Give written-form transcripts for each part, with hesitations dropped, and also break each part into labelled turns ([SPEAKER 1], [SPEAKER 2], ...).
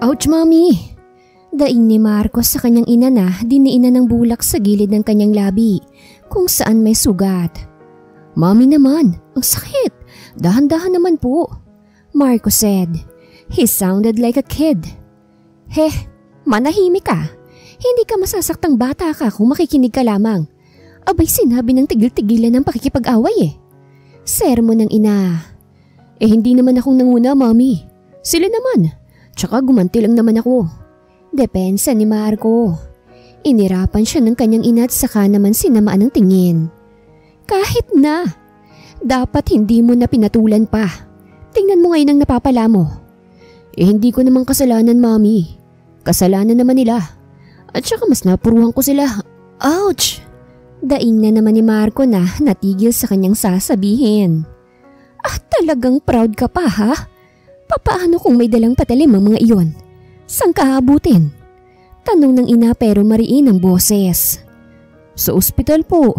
[SPEAKER 1] Ouch, Mommy! Daing ni Marcos sa kanyang ina na diniinan ng bulak sa gilid ng kanyang labi kung saan may sugat. Mommy naman, ang sakit. Dahan-dahan naman po. Marcos said. He sounded like a kid. Manahimik ka. Hindi ka masasaktang bata ka kung makikinig ka lamang. Abay sinabi ng tigil-tigilan ng pakikipag-away eh. Sermon ng ina. Hindi naman akong nanguna, Mommy. Sila naman. Tsaka gumanti lang naman ako. Depensa ni Marco. Inirapan siya ng kanyang ina at saka naman sinamaan ng tingin. Kahit na. Dapat hindi mo na pinatulan pa. Tingnan mo ngayon ang napapala mo. Hindi ko naman kasalanan, Mommy. Kasalanan naman nila. At saka mas napuruhan ko sila. Ouch! Daing na naman ni Marco na natigil sa kanyang sasabihin. Talagang proud ka pa ha? Papaano kung may dalang patalim ang mga iyon? Saan ka abutin? Tanong ng ina pero mariin ang boses. Sa ospital po.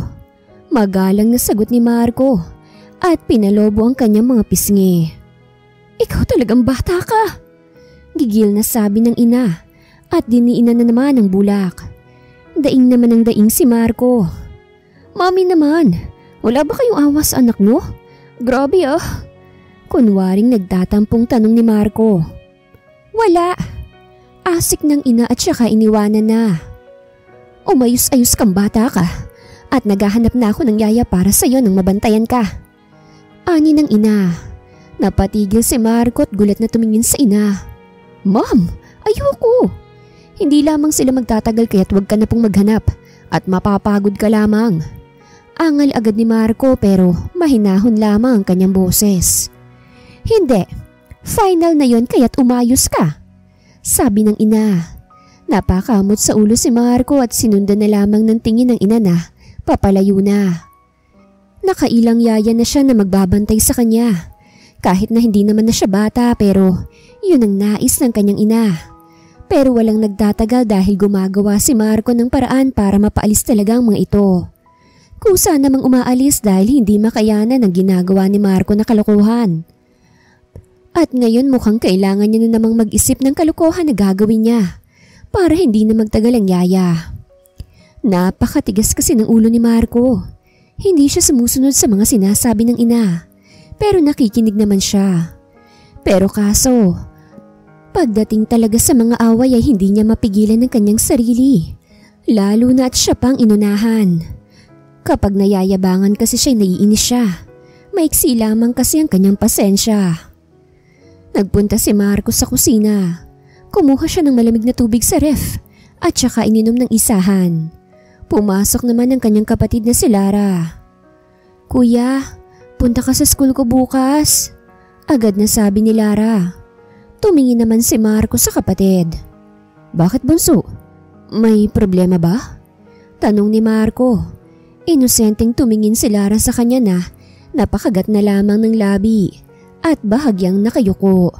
[SPEAKER 1] Magalang na sagot ni Marco at pinalobo ang kanyang mga pisngi. Ikaw talagang bata ka. Gigil na sabi ng ina at diniinan na naman ang bulak. Daing naman ang daing si Marco. Mommy naman, wala ba kayong awa sa anak mo? Grabe ah. Kunwaring nagtatampong tanong ni Marco. Wala. Asik ng ina at saka iniwanan na. Umayos-ayos kang bata ka at naghahanap na ako ng yaya para sa'yo nang mabantayan ka. Ani ng ina. Napatigil si Marco at gulat na tumingin sa ina. Mom, ayoko. Hindi lamang sila magtatagal kaya't huwag ka na pong maghanap at mapapagod ka lamang. Angal agad ni Marco pero mahinahon lamang ang kanyang boses. Hindi, final na yon kaya't umayos ka. Sabi ng ina. Napakamot sa ulo si Marco at sinundan na lamang ng tingin ng ina na papalayo na. Nakailang yaya na siya na magbabantay sa kanya. Kahit na hindi naman na siya bata pero yun ang nais ng kanyang ina. Pero walang nagtatagal dahil gumagawa si Marco ng paraan para mapaalis talaga ang mga ito. Kusa namang umaalis dahil hindi makayanan ang ginagawa ni Marco na kalokohan. At ngayon mukhang kailangan niya na namang mag-isip ng kalokohan na gagawin niya para hindi na magtagal ang yaya. Napakatigas kasi ng ulo ni Marco. Hindi siya sumusunod sa mga sinasabi ng ina pero nakikinig naman siya. Pero kaso, pagdating talaga sa mga away ay hindi niya mapigilan ng kanyang sarili. Lalo na at siya pang inunahan. Kapag nayayabangan kasi siya naiinis siya. Maiksi lamang kasi ang kanyang pasensya. Nagpunta si Marco sa kusina. Kumuha siya ng malamig na tubig sa ref at saka ininom ng isahan. Pumasok naman ang kanyang kapatid na si Lara. Kuya, punta ka sa school ko bukas. Agad na sabi ni Lara. Tumingin naman si Marco sa kapatid. Bakit bunso? May problema ba? Tanong ni Marco. Inosenteng tumingin si Lara sa kanya na napakagat na lamang ng labi at bahagyang nakayuko.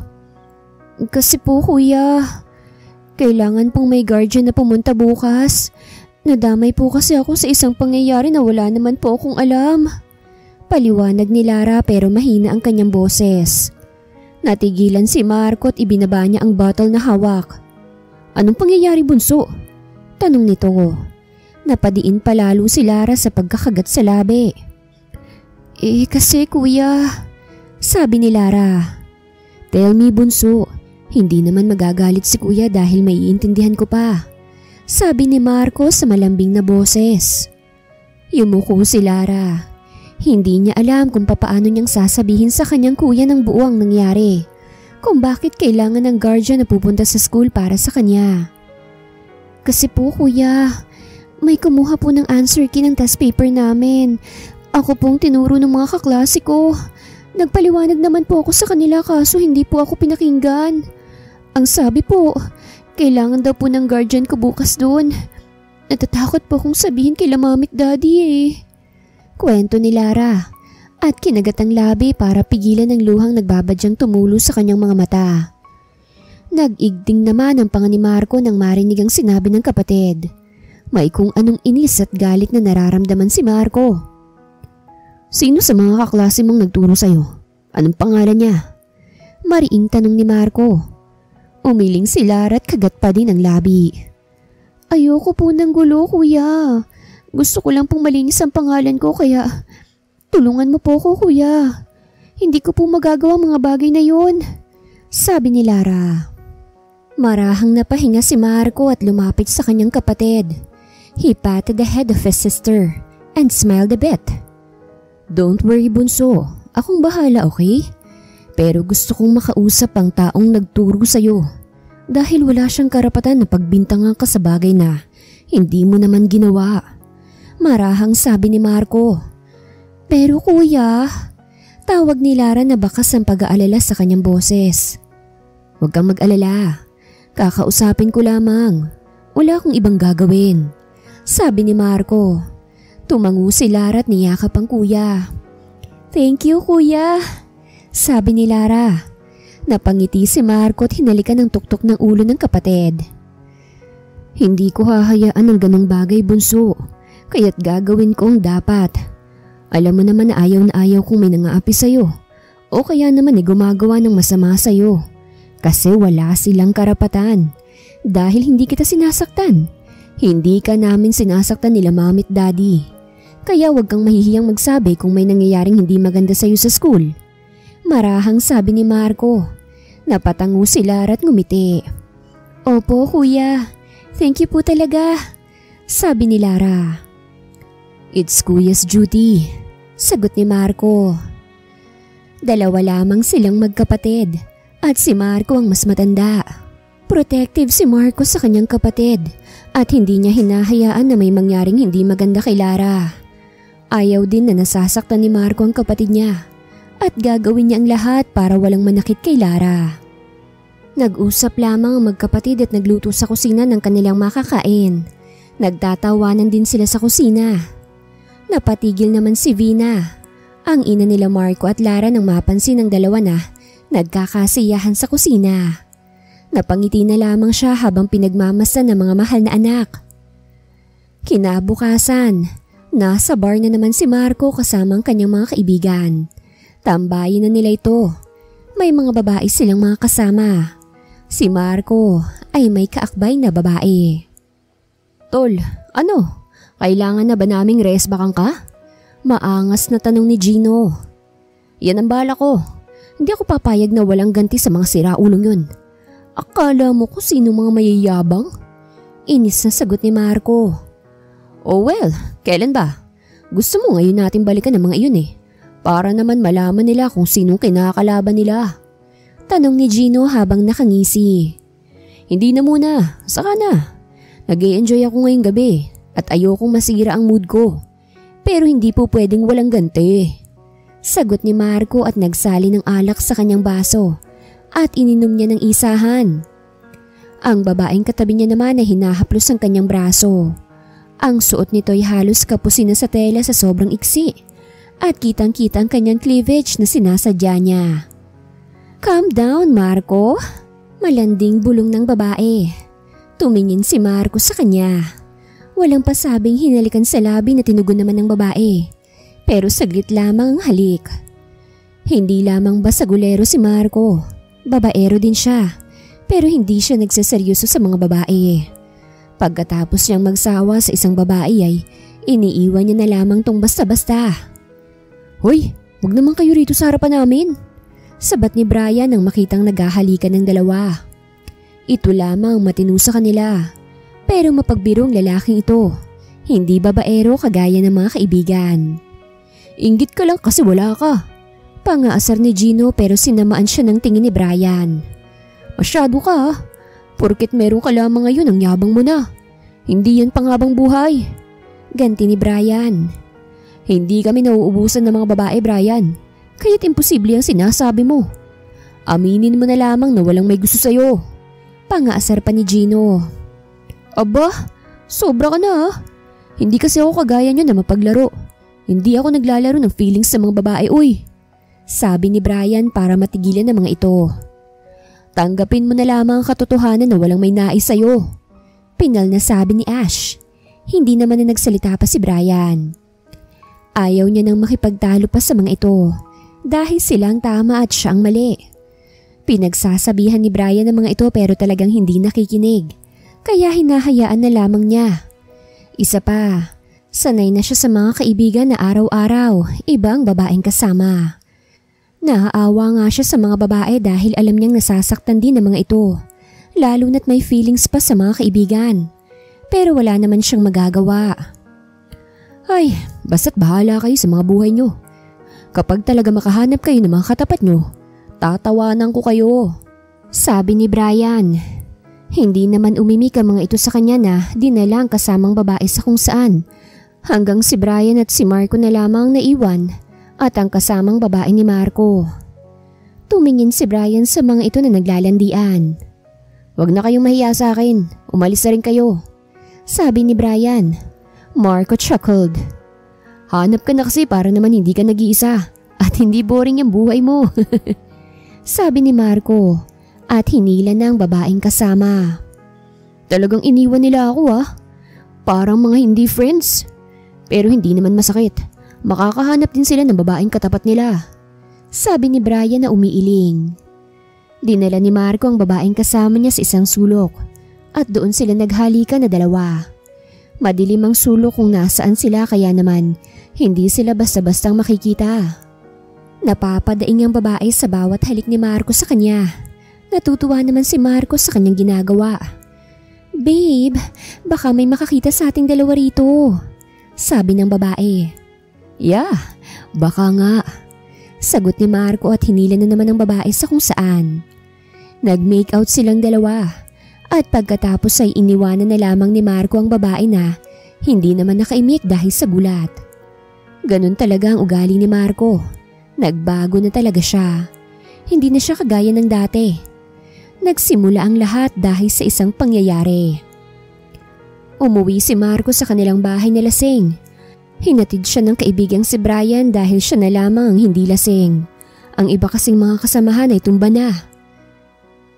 [SPEAKER 1] Kasi po kuya, kailangan pong may guardian na pumunta bukas. Nadamay po kasi ako sa isang pangyayari na wala naman po akong alam. Paliwanag ni Lara pero mahina ang kanyang boses. Natigilan si Marco at ibinaba niya ang bottle na hawak. Anong pangyayari bunso? Tanong nito. Napadiin palalo si Lara sa pagkakagat sa labi. Kasi kuya, sabi ni Lara. Tell me bunso, hindi naman magagalit si kuya dahil maiintindihan ko pa. Sabi ni Marco sa malambing na boses. Yumuko si Lara. Hindi niya alam kung papaano niyang sasabihin sa kanyang kuya ng buo ang nangyari. Kung bakit kailangan ng guardian na pupunta sa school para sa kanya. Kasi po kuya, may kumuha po ng answer key ng test paper namin. Ako pong tinuro ng mga kaklase ko. Nagpaliwanag naman po ako sa kanila kaso hindi po ako pinakinggan. Ang sabi po, kailangan daw po ng guardian ko bukas doon. Natatakot po akong sabihin kila mami at daddy eh. Kwento ni Lara at kinagat ang labi para pigilan ang luhang nagbabadyang tumulo sa kanyang mga mata. Nag-igting naman ang panga ni Marco nang marinig ang sinabi ng kapatid. May kung anong inis at galit na nararamdaman si Marco. Sino sa mga kaklase mong nagturo sa'yo? Anong pangalan niya? Mariing tanong ni Marco. Umiling si Lara at kagat pa din ang labi. Ayoko po ng gulo, kuya. Gusto ko lang pong malinis ang pangalan ko kaya tulungan mo po ko, kuya. Hindi ko po magagawa mga bagay na yun, sabi ni Lara. Marahang napahinga si Marco at lumapit sa kanyang kapatid. He patted the head of his sister and smiled a bit. Don't worry, bunso. Akong bahala, okay? Pero gusto kong makausap ang taong nagturo sa'yo dahil wala siyang karapatan na pagbintangan ka sa bagay na hindi mo naman ginawa. Marahang sabi ni Marco. Pero kuya, tawag ni Lara na bakas ang pag-aalala sa kanyang boses. Huwag kang mag-alala. Kakausapin ko lamang. Wala akong ibang gagawin, sabi ni Marco. Tumango si Lara at niyakap ang kuya. Thank you, kuya, sabi ni Lara. Napangiti si Marco at hinalikan ang tuktok ng ulo ng kapatid. Hindi ko hahayaan ng ganong bagay, bunso. Kaya't gagawin ko ang dapat. Alam mo naman na ayaw kung may nangaapi sa'yo. O kaya naman gumagawa ng masama sa'yo. Kasi wala silang karapatan. Dahil hindi kita sinasaktan. Hindi ka namin sinasaktan nila mami at daddy. Kaya wag kang mahihiyang magsabi kung may nangyayaring hindi maganda sa'yo sa school. Marahang sabi ni Marco. Napatango si Lara at ngumiti. Opo, kuya. Thank you po talaga, sabi ni Lara. It's kuya's duty, sagot ni Marco. Dalawa lamang silang magkapatid at si Marco ang mas matanda. Protective si Marco sa kanyang kapatid at hindi niya hinahayaan na may mangyaring hindi maganda kay Lara. Ayaw din na nasasaktan ni Marco ang kapatid niya at gagawin niya ang lahat para walang manakit kay Lara. Nag-usap lamang ang magkapatid at nagluto sa kusina ng kanilang makakain. Nagtatawanan din sila sa kusina. Napatigil naman si Vina, ang ina nila Marco at Lara nang mapansin ng dalawa na nagkakasiyahan sa kusina. Napangiti na lamang siya habang pinagmamasdan ng mga mahal na anak. Kinabukasan, nasa bar na naman si Marco kasama ang kanyang mga kaibigan. Tambayin na nila ito. May mga babae silang mga kasama. Si Marco ay may kaakbay na babae. Tol, ano? Kailangan na ba naming resbakan ka? Maangas na tanong ni Gino. Yan ang bala ko. Hindi ako papayag na walang ganti sa mga siraulong yun. Akala mo kung sino mga mayayabang? Inis na sagot ni Marco. Oh well, kailan ba? Gusto mo ngayon natin balikan ang mga iyon eh. Para naman malaman nila kung sinong kinakalaban nila. Tanong ni Gino habang nakangisi. Hindi na muna, saka na. Nag-i-enjoy ako ngayong gabi at ayokong masira ang mood ko. Pero hindi po pwedeng walang ganti. Sagot ni Marco at nagsali ng alak sa kanyang baso at ininom niya ng isahan. Ang babaeng katabi niya naman ay hinahaplos ang kanyang braso. Ang suot nito ay halos kapusin na sa tela sa sobrang iksi at kitang-kita ang kanyang cleavage na sinasadya niya. Calm down, Marco. Malanding bulong ng babae. Tumingin si Marco sa kanya. Walang pasabing hinalikan sa labi na tinugon naman ng babae. Pero saglit lamang ang halik. Hindi lamang basagulero si Marco. Babaero din siya. Pero hindi siya nagseseryoso sa mga babae. Pagkatapos niyang magsawa sa isang babae ay iniiwan niya na lamang tong basta-basta. Hoy, huwag naman kayo rito sa harapan namin. Sabat ni Brian nang makitang naghahalikan ng dalawa. Ito lamang matino sa kanila. Pero mapagbirong lalaking ito. Hindi babaero kagaya ng mga kaibigan. Inggit ka lang kasi wala ka. Pangaasar ni Gino pero sinamaan siya ng tingin ni Brian. Masyado ka. Porket meron ka lamang ngayon ang yabang mo na. Hindi yan panghabang buhay. Ganti ni Brian. Hindi kami nauubusan ng mga babae, Brian. Kaya't imposible ang sinasabi mo. Aminin mo na lamang na walang may gusto sa'yo. Pangaasar pa ni Gino. Aba, sobra ka na ha. Hindi kasi ako kagaya nyo na mapaglaro. Hindi ako naglalaro ng feelings sa mga babae, uy. Sabi ni Brian para matigilan ang mga ito. Tanggapin mo na lamang ang katotohanan na walang may nais sa'yo. Pinal na sabi ni Ash. Hindi naman na nagsalita pa si Brian. Ayaw niya nang makipagtalo pa sa mga ito. Dahil silang tama at siya ang mali. Pinagsasabihan ni Brian ng mga ito pero talagang hindi nakikinig. Kaya hinahayaan na lamang niya. Isa pa, sanay na siya sa mga kaibigan na araw-araw, ibang babaeng kasama. Naaawa nga siya sa mga babae dahil alam niyang nasasaktan din ng mga ito. Lalo na't may feelings pa sa mga kaibigan. Pero wala naman siyang magagawa. Ay, basta't bahala kayo sa mga buhay niyo. Kapag talaga makahanap kayo ng mga katapat niyo, tatawanan ko kayo. Sabi ni Brian. Hindi naman umimik ang mga ito sa kanya na dinala ang kasamang babae sa kung saan. Hanggang si Brian at si Marco na lamang naiwan at ang kasamang babae ni Marco. Tumingin si Brian sa mga ito na naglalandian. Huwag na kayong mahiya sa akin, umalis na rin kayo. Sabi ni Brian. Marco chuckled. Hanap ka na kasi para naman hindi ka nag-iisa at hindi boring yung buhay mo. Sabi ni Marco. At hinila na ang babaeng kasama. Talagang iniwan nila ako Parang mga hindi friends. Pero hindi naman masakit. Makakahanap din sila ng babaeng katapat nila. Sabi ni Brian na umiiling. Dinala ni Marco ang babaeng kasama niya sa isang sulok. At doon sila naghalikan na dalawa. Madilim ang sulok kung nasaan sila kaya naman hindi sila basta-bastang makikita. Napapadaing ang babae sa bawat halik ni Marco sa kanya. Natutuwa naman si Marco sa kanyang ginagawa. Babe, baka may makakita sa ating dalawa rito. Sabi ng babae. Yeah, baka nga. Sagot ni Marco at hinila na naman ang babae sa kung saan. Nag-make out silang dalawa. At pagkatapos ay iniwanan na lamang ni Marco ang babae na hindi naman nakaimik dahil sa gulat. Ganun talaga ang ugali ni Marco. Nagbago na talaga siya. Hindi na siya kagaya ng dati. Nagsimula ang lahat dahil sa isang pangyayari. Umuwi si Marco sa kanilang bahay na lasing. Hinatid siya ng kaibigang si Brian dahil siya na lamang ang hindi lasing. Ang iba kasing mga kasamahan ay tumba na.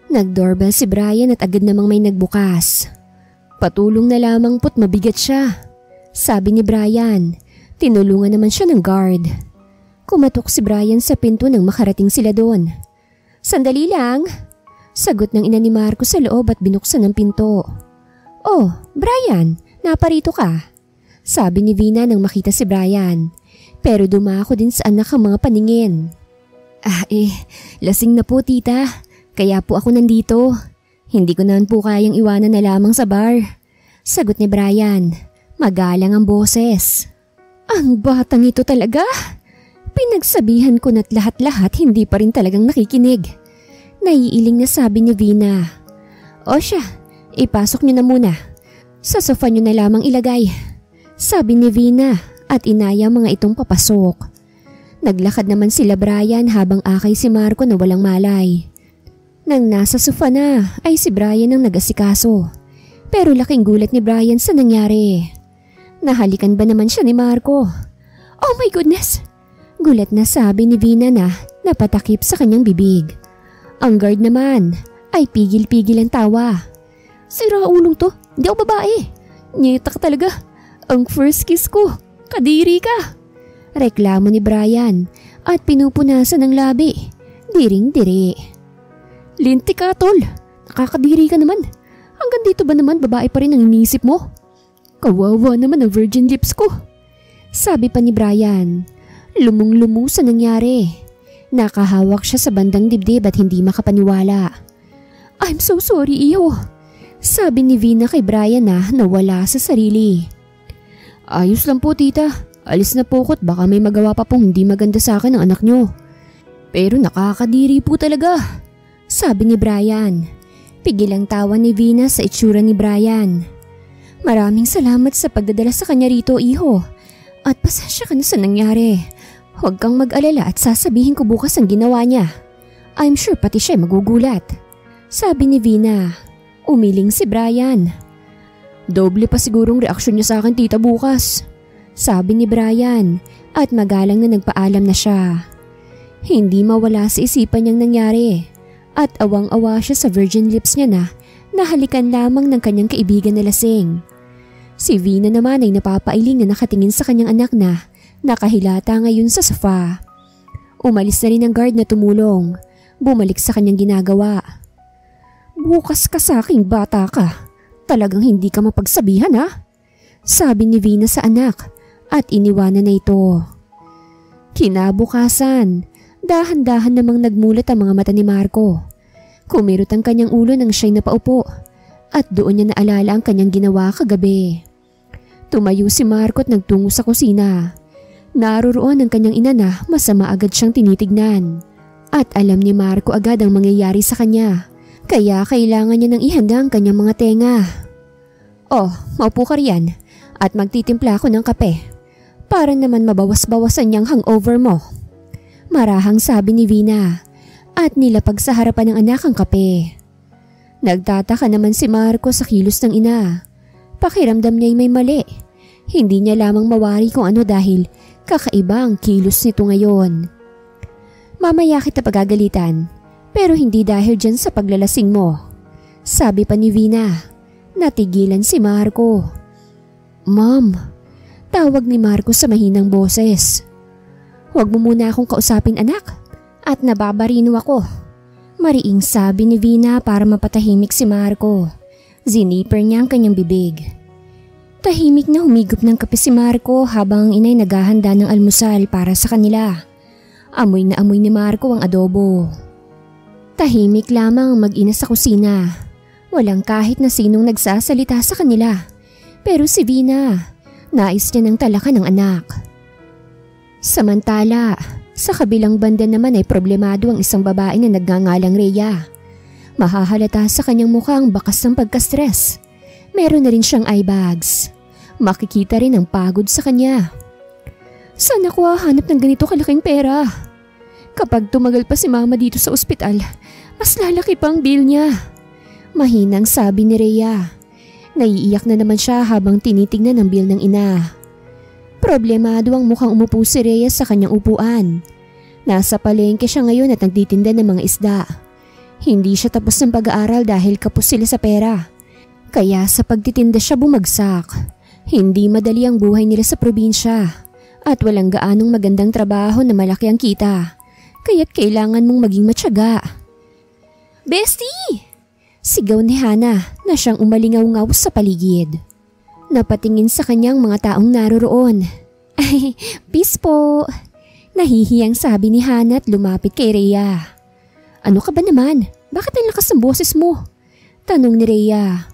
[SPEAKER 1] Nag-doorbell si Brian at agad namang may nagbukas. Patulong na lamang po't mabigat siya. Sabi ni Brian, tinulungan naman siya ng guard. Kumatok si Brian sa pinto nang makarating sila doon. Sandali lang. Sagot ng ina ni Marco sa loob at binuksan ang pinto. Oh, Brian, naparito ka. Sabi ni Vina nang makita si Brian. Pero dumako din sa anak ang mga paningin. Lasing na po tita. Kaya po ako nandito. Hindi ko naman po kayang iwanan na lamang sa bar. Sagot ni Brian. Magalang ang boses. Ang batang ito talaga. Pinagsabihan ko na't lahat-lahat hindi pa rin talagang nakikinig. Naiiling na sabi ni Vina. O siya, ipasok niyo na muna. Sa sofa niyo na lamang ilagay. Sabi ni Vina at inaya mga itong papasok. Naglakad naman sila Brian habang akay si Marco na walang malay. Nang nasa sofa na ay si Brian ang nag-asikaso. Pero laking gulat ni Brian sa nangyari. Nahalikan ba naman siya ni Marco? Oh my goodness! Gulat na sabi ni Vina na napatakip sa kanyang bibig. Ang guard naman ay pigil-pigil ang tawa. Sira ulong to, hindi ako babae. Nyeta ka talaga. Ang first kiss ko, kadiri ka. Reklamo ni Brian at pinupunasan ng labi. Diring-diri. Linti ka tol, nakakadiri ka naman. Hanggang dito ba naman babae pa rin ang iniisip mo? Kawawa naman ang virgin lips ko. Sabi pa ni Brian. Lumong-lumo sa nangyari. Nakahawak siya sa bandang dibdib at hindi makapaniwala. I'm so sorry, iho. Sabi ni Vina kay Brian na nawala sa sarili. Ayos lang po tita. Alis na po ko't baka may magawa pa pong hindi maganda sa akin ng anak nyo. Pero nakakadiri po talaga. Sabi ni Brian. Pigil ang tawa ni Vina sa itsura ni Brian. Maraming salamat sa pagdadala sa kanya rito, iho. At pasensya ka na sa nangyari. Huwag kang mag-alala at sasabihin ko bukas ang ginawa niya. I'm sure pati siya magugulat. Sabi ni Vina. Umiling si Brian. Doble pa sigurong reaksyon niya sa akin tita bukas. Sabi ni Brian at magalang na nagpaalam na siya. Hindi mawala sa isipan niyang nangyari at awang-awa siya sa virgin lips niya na nahalikan lamang ng kanyang kaibigan na lasing. Si Vina naman ay napapailing na nakatingin sa kanyang anak na nakahilata ngayon sa sofa. Umalis na rin ang guard na tumulong. Bumalik sa kanyang ginagawa. Bukas ka sa aking bata ka. Talagang hindi ka mapagsabihan ha? Sabi ni Vina sa anak at iniwanan na ito. Kinabukasan, dahan-dahan namang nagmulat ang mga mata ni Marco. Kumirot ang kanyang ulo nang siya'y napaupo at doon niya naalala ang kanyang ginawa kagabi. Tumayo si Marco at nagtungo sa kusina. Naroroon ang kanyang ina na masama agad siyang tinitignan. At alam ni Marco agad ang mangyayari sa kanya. Kaya kailangan niya nang ihanda ang kanyang mga tenga. Oh, maupo ka riyan at magtitimpla ako ng kape. Para naman mabawas-bawasan niyang hangover mo. Marahang sabi ni Vina at nilapag sa harapan ng anak ang kape. Nagtataka naman si Marco sa kilos ng ina. Pakiramdam niya'y may mali. Hindi niya lamang mawari kung ano dahil kakaiba ang kilos nito ngayon. Mamaya kita pagagalitan, pero hindi dahil dyan sa paglalasing mo. Sabi pa ni Vina. Natigilan si Marco. Mom, tawag ni Marco sa mahinang boses. Huwag mo muna akong kausapin anak at nababarino ako. Mariing sabi ni Vina para mapatahimik si Marco. Ziniper niya ang kanyang bibig. Tahimik na humigop ng kape si Marco habang ang inay naghahanda ng almusal para sa kanila. Amoy na amoy ni Marco ang adobo. Tahimik lamang ang mag-ina sa kusina. Walang kahit na sinong nagsasalita sa kanila. Pero si Vina, nais niya ng talakan ng anak. Samantala, sa kabilang banda naman ay problemado ang isang babae na nagngangalang Rhea. Mahahalata sa kanyang mukha ang bakas ng pagka-stress. Meron na rin siyang eye bags. Makikita rin ang pagod sa kanya. Saan ako hahanap ng ganito kalaking pera? Kapag tumagal pa si mama dito sa ospital, mas lalaki pa ang bill niya. Mahinang sabi ni Rhea. Naiiyak na naman siya habang tinitignan ang bill ng ina. Problemado ang mukhang umupo si Rhea sa kanyang upuan. Nasa palengke siya ngayon at nagtitinda ng mga isda. Hindi siya tapos ng pag-aaral dahil kapos sila sa pera. Kaya sa pagtitinda siya bumagsak. Hindi madali ang buhay nila sa probinsya at walang gaanong magandang trabaho na malaki ang kita. Kaya't kailangan mong maging matyaga. Bestie! Sigaw ni Hana na siyang umalingaw-ngaw sa paligid. Napatingin sa kanyang mga taong naroroon. Ay, peace po! Nahihiyang sabi ni Hana at lumapit kay Rhea. Ano ka ba naman? Bakit ang lakas ng boses mo? Tanong ni Rhea.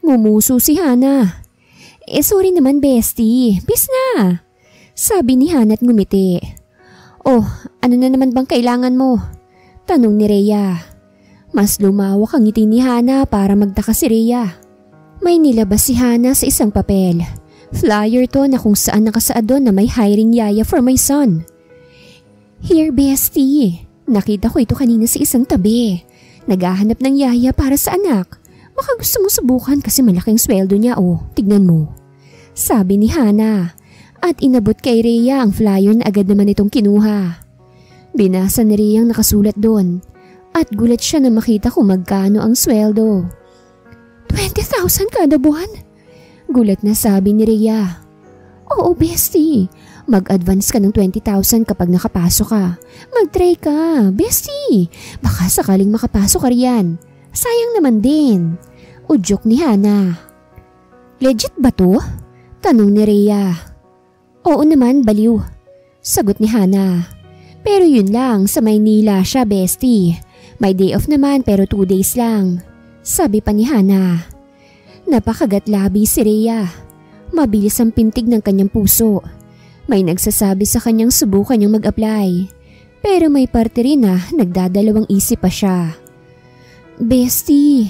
[SPEAKER 1] Ngumuso si Hana. Sorry naman bestie, peace na! Sabi ni Hana at ngumiti. Oh, ano na naman bang kailangan mo? Tanong ni Rhea. Mas lumawak ang ngiti ni Hana para magtaka si Rhea. May nilabas si Hana sa isang papel. Flyer to na kung saan nakasaad doon na may hiring yaya for my son. Here bestie, nakita ko ito kanina sa isang tabi. Naghahanap ng yaya para sa anak. Baka gusto mong subukan kasi malaking sweldo niya oh, tignan mo. Sabi ni Hana at inabot kay Rhea ang flyer na agad naman itong kinuha. Binasa ni Rhea ang nakasulat doon. At gulat siya na makita kung magkano ang sweldo. 20,000 kada buwan? Gulat na sabi ni Rhea. Oo bestie, mag-advance ka ng 20,000 kapag nakapasok ka. Mag-try ka, bestie. Baka sakaling makapasok ka riyan. Sayang naman din. Udyok ni Hana. Legit ba to? Tanong ni Rhea. Oo naman, baliw. Sagot ni Hana. Pero yun lang, sa Maynila siya bestie. May day off naman pero 2 days lang. Sabi pa ni Hana. Napakagatlabi si Rhea. Mabilis ang pintig ng kanyang puso. May nagsasabi sa kanyang subukan niyang mag-apply. Pero may parte rin na nagdadalawang isip pa siya. Bestie,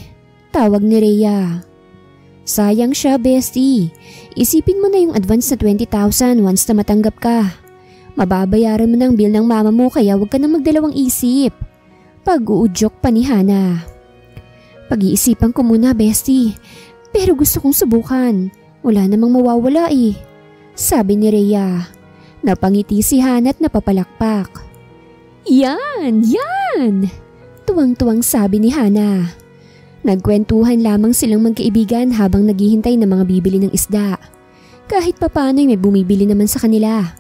[SPEAKER 1] tawag ni Rhea. Sayang siya bestie. Isipin mo na yung advance na 20,000 once na matanggap ka. Mababayaran mo ng bill ng mama mo kaya huwag ka nang magdalawang isip. Pag-uudyok pa ni Hana. Pag-iisipan ko muna bestie, pero gusto kong subukan. Wala namang mawawala eh. Sabi ni Rhea. Napangiti si Hana at napapalakpak. Yan! Yan! Tuwang-tuwang sabi ni Hana. Nagkwentuhan lamang silang magkaibigan habang naghihintay ng mga bibili ng isda. Kahit papano'y may bumibili naman sa kanila.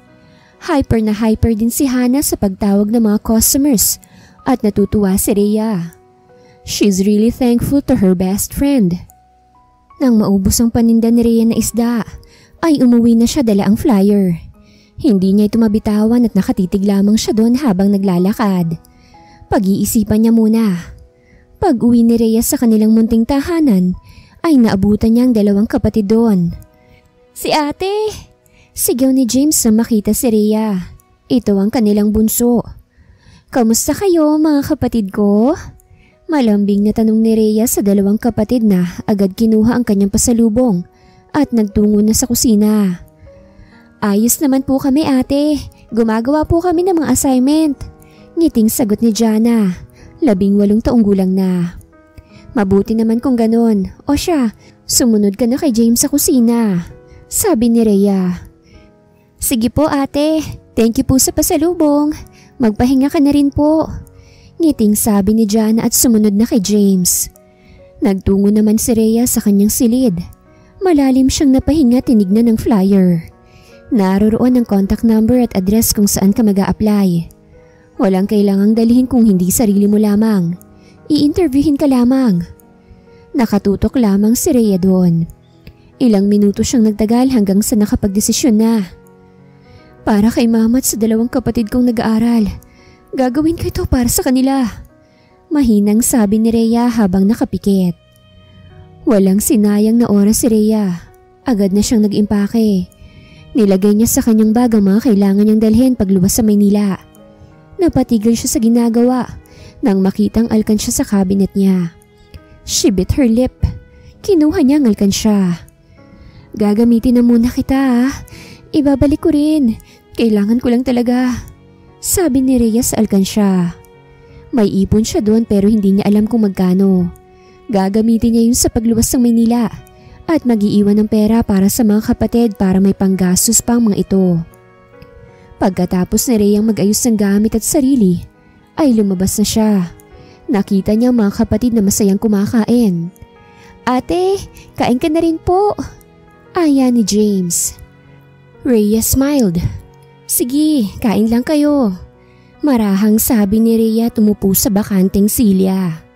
[SPEAKER 1] Hyper na hyper din si Hana sa pagtawag ng mga customers at natutuwa si Rhea. She's really thankful to her best friend. Nang maubos ang paninda ni Rhea na isda, ay umuwi na siya dala ang flyer. Hindi niya ito mabitawan at nakatitig lamang siya doon habang naglalakad. Pag-iisipan niya muna. Pag-uwi ni Rhea sa kanilang munting tahanan, ay naabutan niya ang dalawang kapatid doon. Si ate! Sigaw ni James na makita si Rhea. Ito ang kanilang bunso. Kamusta kayo mga kapatid ko? Malambing na tanong ni Rhea sa dalawang kapatid na agad kinuha ang kanyang pasalubong at nagtungo na sa kusina. Ayos naman po kami ate. Gumagawa po kami ng mga assignment. Ngiting sagot ni Jana. 18 taong gulang na. Mabuti naman kung ganon. O siya, sumunod ka na kay James sa kusina. Sabi ni Rhea. Sige po ate. Thank you po sa pasalubong. Magpahinga ka na rin po. Ngiting sabi ni Jana at sumunod na kay James. Nagtungo naman si Rhea sa kanyang silid. Malalim siyang napahinga tinignan ng flyer. Naroroon ang contact number at address kung saan ka mag-a-apply. Walang kailangang dalhin kung hindi sarili mo lamang. I-interviewin ka lamang. Nakatutok lamang si Rhea doon. Ilang minuto siyang nagtagal hanggang sa nakapagdesisyon na. Para kay mama at sa dalawang kapatid kong nag-aaral. Gagawin ko ito para sa kanila. Mahinang sabi ni Rhea habang nakapikit. Walang sinayang na oras si Rhea. Agad na siyang nag-impake. Nilagay niya sa kanyang bag ang mga kailangan niyang dalhin pagluwas sa Maynila. Napatigil siya sa ginagawa nang makitang alkansya sa cabinet niya. She bit her lip. Kinuha niya ang alkansya. Gagamitin na muna kita. Ibabalik ko rin. Kailangan ko lang talaga. Sabi ni Rhea sa alkansya. May ipon siya doon pero hindi niya alam kung magkano. Gagamitin niya yun sa pagluwas ng Maynila at mag-iiwan ng pera para sa mga kapatid para may panggastos pang mga ito. Pagkatapos ni Rhea mag-ayos ng gamit at sarili, ay lumabas na siya. Nakita niya ang mga kapatid na masayang kumakain. Ate, kain ka na rin po. Aya ni James. Rhea smiled. Sige, kain lang kayo. Marahang sabi ni Rhea tumupo sa bakanteng silya.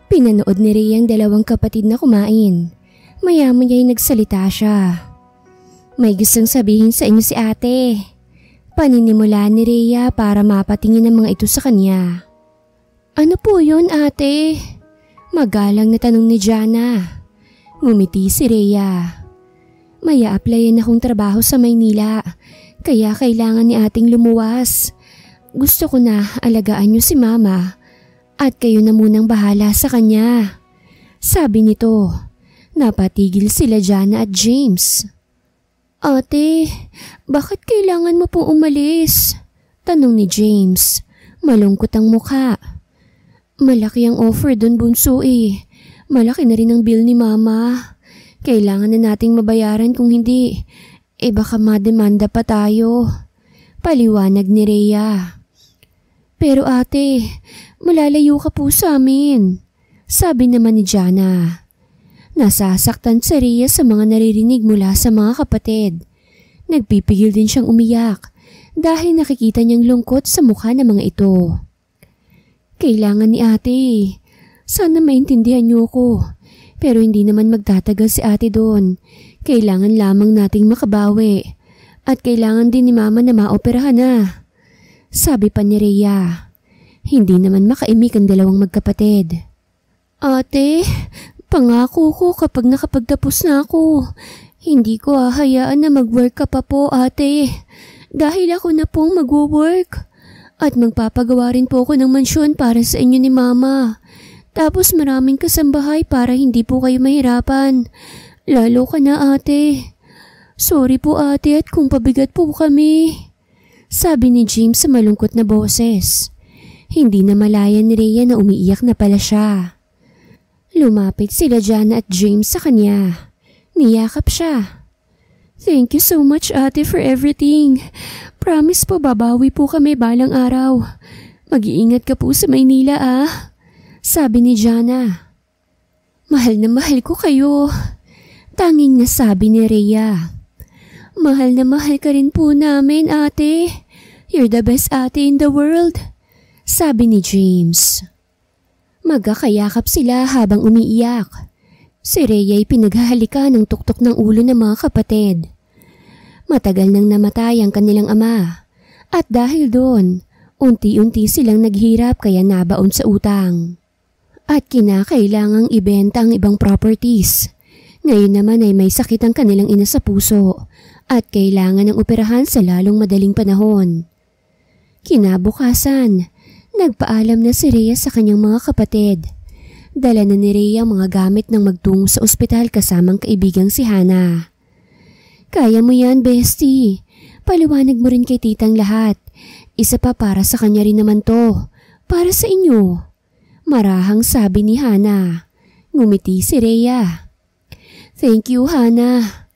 [SPEAKER 1] Pinanood ni Rhea ang dalawang kapatid na kumain. Maya-maya ay nagsalita siya. May gustong sabihin sa inyo si ate. Paninimula ni Rhea para mapatingin ang mga ito sa kanya. Ano po yun ate? Magalang na tanong ni Jana. Ngumiti si Rhea. May a-applyan akong trabaho sa Maynila. Kaya kailangan ni ating lumuwas. Gusto ko na alagaan niyo si mama at kayo na munang bahala sa kanya. Sabi nito. Napatigil sila Jana at James. Ate, bakit kailangan mo pong umalis? Tanong ni James. Malungkot ang mukha. Malaki ang offer doon bunso eh. Malaki na rin ang bill ni mama. Kailangan na nating mabayaran kung hindi. Baka mademanda pa tayo. Paliwanag ni Rhea. Pero ate, malalayo ka po sa amin. Sabi naman ni Jana. Nasasaktan si Rhea sa mga naririnig mula sa mga kapatid. Nagpipigil din siyang umiyak dahil nakikita niyang lungkot sa mukha ng mga ito. Kailangan ni ate. Sana maintindihan niyo ko. Pero hindi naman magtatagal si ate doon. Kailangan lamang nating makabawi. At kailangan din ni mama na maoperahan na. Sabi pa ni Rhea. Hindi naman makaimik ang dalawang magkapatid. Ate, pangako ko kapag nakapagtapos na ako. Hindi ko hahayaan na mag-work ka pa po ate. Dahil ako na pong mag-work. At magpapagawa rin po ako ng mansyon para sa inyo ni mama. Tapos maraming kasambahay para hindi po kayo mahirapan. Lalo ka na ate. Sorry po ate at kung pabigat po kami. Sabi ni James sa malungkot na boses. Hindi na malaya ni Rhea na umiiyak na pala siya. Lumapit sila Jana at James sa kanya. Niyakap siya. Thank you so much ate for everything. Promise po babawi po kami balang araw. Mag-iingat ka po sa Maynila Sabi ni Jana. Mahal na mahal ko kayo. Tanging nasabi ni Rhea. Mahal na mahal ka rin po namin ate. You're the best ate in the world. sabi ni James. Magkakayakap sila habang umiiyak. Si Rhea ay pinaghahalikan ng tuktok ng ulo ng mga kapatid. Matagal nang namatay ang kanilang ama at dahil doon, unti-unti silang naghirap kaya nabaon sa utang. At kinakailangang ibenta ang ibang properties. Ngayon naman ay may sakit ang kanilang ina sa puso at kailangan ng operahan sa lalong madaling panahon. Kinabukasan, nagpaalam na si Rhea sa kanyang mga kapatid. Dala na ni Rhea ang mga gamit ng magtungo sa ospital kasamang kaibigang si Hana. Kaya mo yan, bestie. Paliwanag mo rin kay titang lahat. Isa pa para sa kanya rin naman to. Para sa inyo. Marahang sabi ni Hana. Ngumiti si Rhea. Thank you, Hana.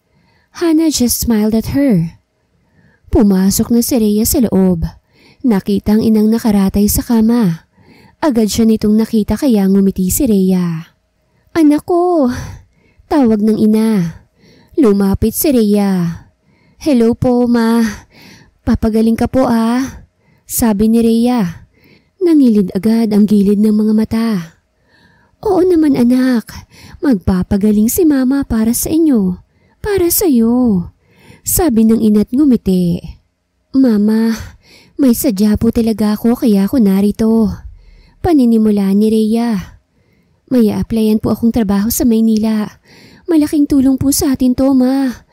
[SPEAKER 1] Hana just smiled at her. Pumasok na si Rhea sa loob. Nakita ang inang nakaratay sa kama. Agad siya nitong nakita kaya ngumiti si Rhea. Anak ko! Tawag ng ina. Lumapit si Rhea. Hello po, ma. Papagaling ka po sabi ni Rhea. Nangilid agad ang gilid ng mga mata. Oo naman anak, magpapagaling si mama para sa inyo. Para sa iyo. Sabi ng ina't ngumiti. Mama, may sadya po talaga ako kaya ako narito. Paninimula ni Rhea. May applyan po akong trabaho sa Maynila. Malaking tulong po sa atin to, ma.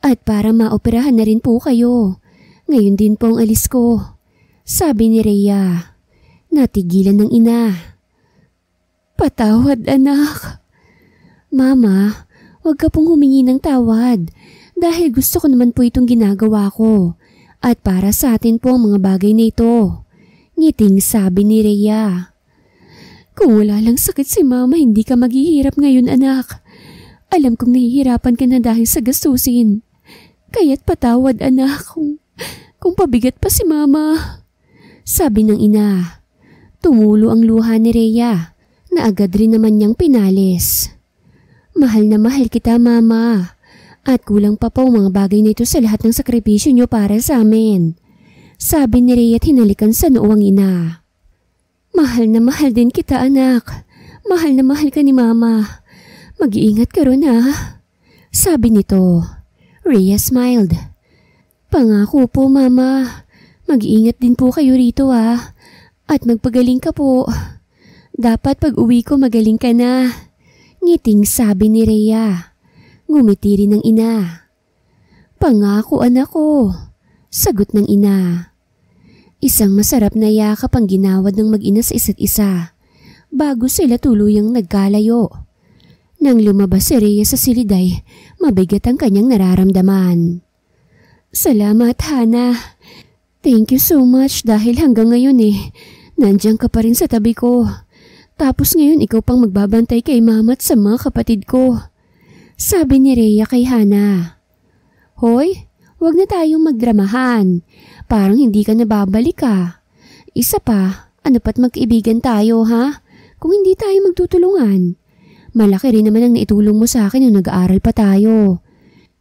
[SPEAKER 1] At para maoperahan na rin po kayo. Ngayon din po ang alis ko. Sabi ni Rhea. Natigilan ng ina. Patawad, anak. Mama, huwag ka pong humingi ng tawad. Dahil gusto ko naman po itong ginagawa ko. At para sa atin po ang mga bagay na ito. Ngiting sabi ni Rhea. Kung wala lang sakit si mama, hindi ka maghihirap ngayon, anak. Alam kong nahihirapan ka na dahil sa gastusin. Kaya't patawad, anak, kung pabigat pa si mama. Sabi ng ina. Tumulo ang luha ni Rhea na agad rin naman niyang pinalis. Mahal na mahal kita, mama. At kulang pa po ang mga bagay na ito sa lahat ng sakripisyo niyo para sa amin. Sabi ni Rhea at hinalikan sa noo ang ina. Mahal na mahal din kita, anak. Mahal na mahal ka ni mama. Mag-iingat ka ron, sabi nito. Rhea smiled. Pangako po, mama. Mag-iingat din po kayo rito, At magpagaling ka po. Dapat pag uwi ko magaling ka na. Ngiting sabi ni Rhea. Ngumiti rin ng ina. Pangako, anak ko. Sagot ng ina. Isang masarap na yakap ang ginawad ng mag-ina sa isa't isa bago sila tuluyang nagkalayo. Nang lumabas si Rhea sa siliday, mabigat ang kanyang nararamdaman. Salamat, Hana. Thank you so much dahil hanggang ngayon nandiyan ka pa rin sa tabi ko. Tapos ngayon ikaw pang magbabantay kay mama at sa mga kapatid ko. Sabi ni Rhea kay Hana. Hoy, huwag na tayong magdramahan. Parang hindi ka nababalik Isa pa, ano pa't magkaibigan tayo Kung hindi tayo magtutulungan. Malaki rin naman ang naitulong mo sa akin nung nag-aaral pa tayo.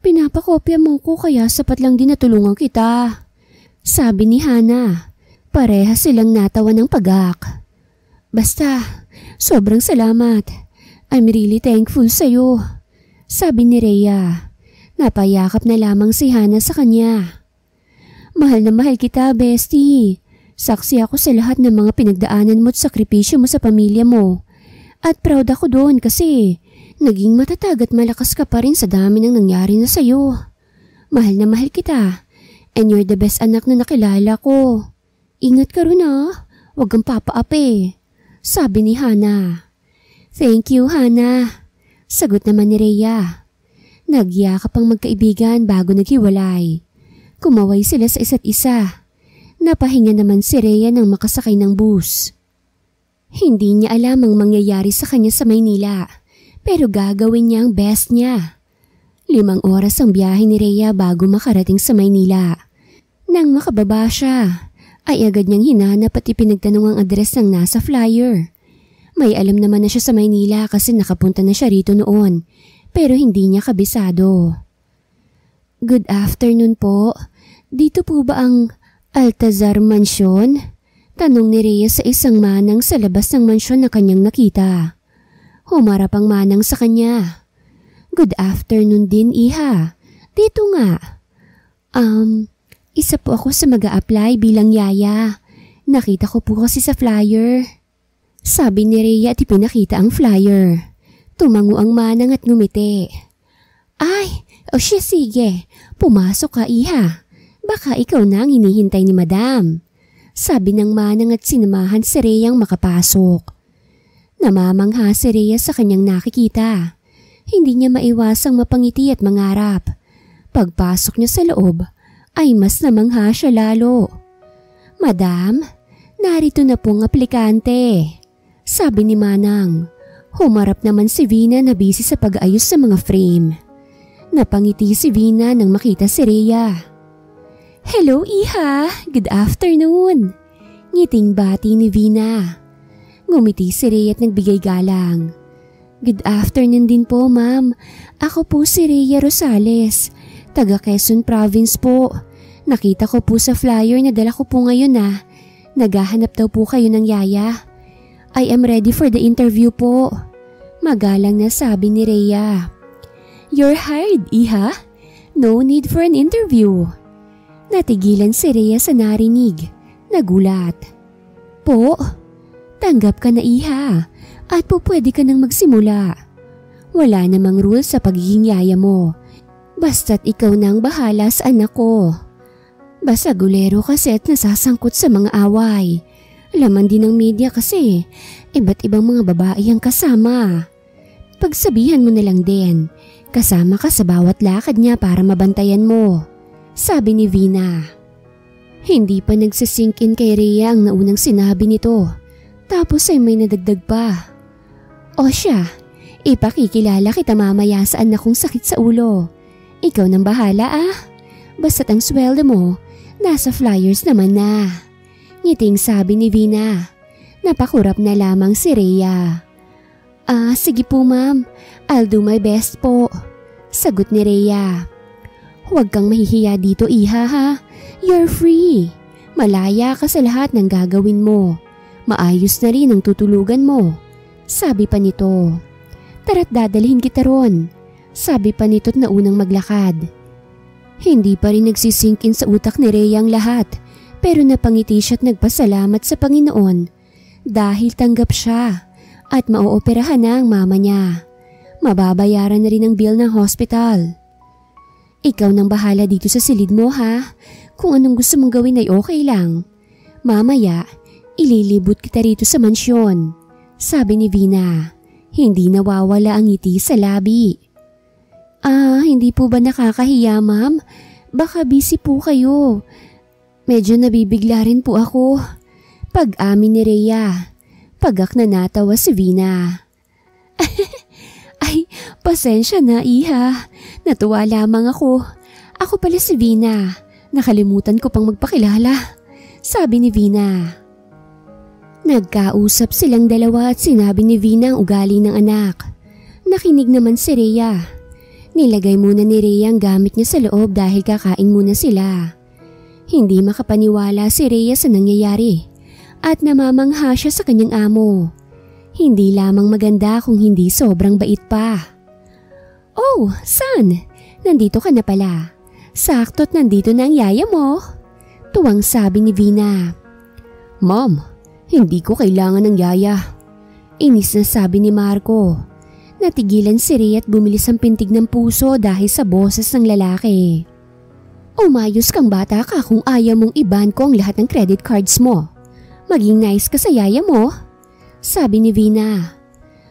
[SPEAKER 1] Pinapakopya mo ko kaya sapat lang din na tulungan kita. Sabi ni Hana. Parehas silang natawa ng pagak. Basta, sobrang salamat. I'm really thankful sa'yo. Sabi ni Rhea. Napayakap na lamang si Hana sa kanya. Mahal na mahal kita, bestie. Saksi ako sa lahat ng mga pinagdaanan mo at sakripisyo mo sa pamilya mo. At proud ako doon kasi naging matatag at malakas ka pa rin sa dami ng nangyari na sa'yo. Mahal na mahal kita. And you're the best anak na nakilala ko. Ingat ka rin Huwag kang papaapi. Sabi ni Hana. Thank you, Hana. Sagot naman ni Rhea. Nagyakap ang magkaibigan bago naghiwalay. Kumaway sila sa isa't isa. Napahinga naman si Rhea nang makasakay ng bus. Hindi niya alam ang mangyayari sa kanya sa Maynila, pero gagawin niya ang best niya. 5 oras ang biyahe ni Rhea bago makarating sa Maynila. Nang makababa siya, ay agad niyang hinanap at ipinagtanong ang address ng nasa flyer. May alam naman na siya sa Maynila kasi nakapunta na siya rito noon, pero hindi niya kabisado. Good afternoon po. Dito po ba ang Altazar Mansion? Tanong ni Rhea sa isang manang sa labas ng mansyon na kanyang nakita. Humarap ang manang sa kanya. Good afternoon din, iha. Dito nga. Isa po ako sa mag-a-apply bilang yaya. Nakita ko po kasi sa flyer. Sabi ni Rhea at ipinakita ang flyer. Tumango ang manang at ngumiti. Ay, siya sige. Pumasok ka, iha. Baka ikaw na ang hinihintay ni madam. Sabi ng manang at sinamahan si Rheyang makapasok. Namamangha si Rhea sa kanyang nakikita. Hindi niya maiwasang mapangiti at mangarap. Pagpasok niya sa loob, ay mas namangha siya lalo. Madam, narito na pong aplikante. Sabi ni manang. Humarap naman si Vina na busy sa pag-ayos sa mga frame. Napangiti si Vina nang makita si Rhea. Hello, iha. Good afternoon. Ngiting bati ni Vina. Ngumiti si Rhea at nagbigay galang. Good afternoon din po, ma'am. Ako po si Rhea Rosales, taga Quezon Province po. Nakita ko po sa flyer na dala ko po ngayon na naghahanap daw po kayo ng yaya. I am ready for the interview po. Magalang na sabi ni Rhea. You're hired, iha. No need for an interview. Natigilan si Rhea sa narinig. Nagulat. Po, tanggap ka na, iha, at po pwede ka nang magsimula. Wala namang rules sa pagiging yaya mo. Basta't ikaw nang bahala sa anak ko. Basagulero kasi at nasasangkot sa mga away. Laman din ng media kasi, iba't ibang mga babae ang kasama. Pagsabihan mo na lang din, kasama ka sa bawat lakad niya para mabantayan mo. Sabi ni Vina. Hindi pa nagsisink in kay Rhea ang naunang sinabi nito. Tapos ay may nadagdag pa. O siya, ipakikilala kita mamaya sa anak kong sakit sa ulo. Ikaw nang bahala ah. Basta't ang sweldo mo, nasa flyers naman na. Ngiting sabi ni Vina. Napakurap na lamang si Rhea. Sige po ma'am, I'll do my best po. Sagot ni Rhea. Huwag kang mahihiya dito, iha ha. You're free. Malaya ka sa lahat ng gagawin mo. Maayos na rin ang tutulugan mo. Sabi pa nito. Tara't dadalhin kita ron. Sabi pa nito't naunang maglakad. Hindi pa rin nagsisinkin sa utak ni Rhea ang lahat. Pero napangiti siya't nagpasalamat sa Panginoon. Dahil tanggap siya. At mauoperahan na ang mama niya. Mababayaran na rin ang bill ng hospital. Ikaw nang bahala dito sa silid mo ha. Kung anong gusto mong gawin ay okay lang. Mamaya, ililibot kita rito sa mansyon. Sabi ni Vina. Hindi nawawala ang ngiti sa labi. Hindi po ba nakakahiya ma'am? Baka busy po kayo. Medyo nabibigla rin po ako. Pag-amin ni Rhea. Pagak na natawa si Vina. Ay, pasensya na iha. Natuwa lamang ako. Ako pala si Vina. Nakalimutan ko pang magpakilala. Sabi ni Vina. Nagkausap silang dalawa at sinabi ni Vina ang ugali ng anak. Nakinig naman si Rhea. Nilagay muna ni Rhea ang gamit niya sa loob dahil kakain muna sila. Hindi makapaniwala si Rhea sa nangyayari at namamangha siya sa kanyang amo. Hindi lamang maganda kung hindi sobrang bait pa. Oh, son, nandito ka na pala. Sakto't nandito na ang yaya mo. Tuwang sabi ni Vina. Mom, hindi ko kailangan ng yaya. Inis na sabi ni Marco. Natigilan si Rhea at bumilis ang pintig ng puso dahil sa boses ng lalaki. Umayos kang bata ka kung ayaw mong iban ko ang lahat ng credit cards mo. Maging nice ka sa yaya mo. Sabi ni Vina.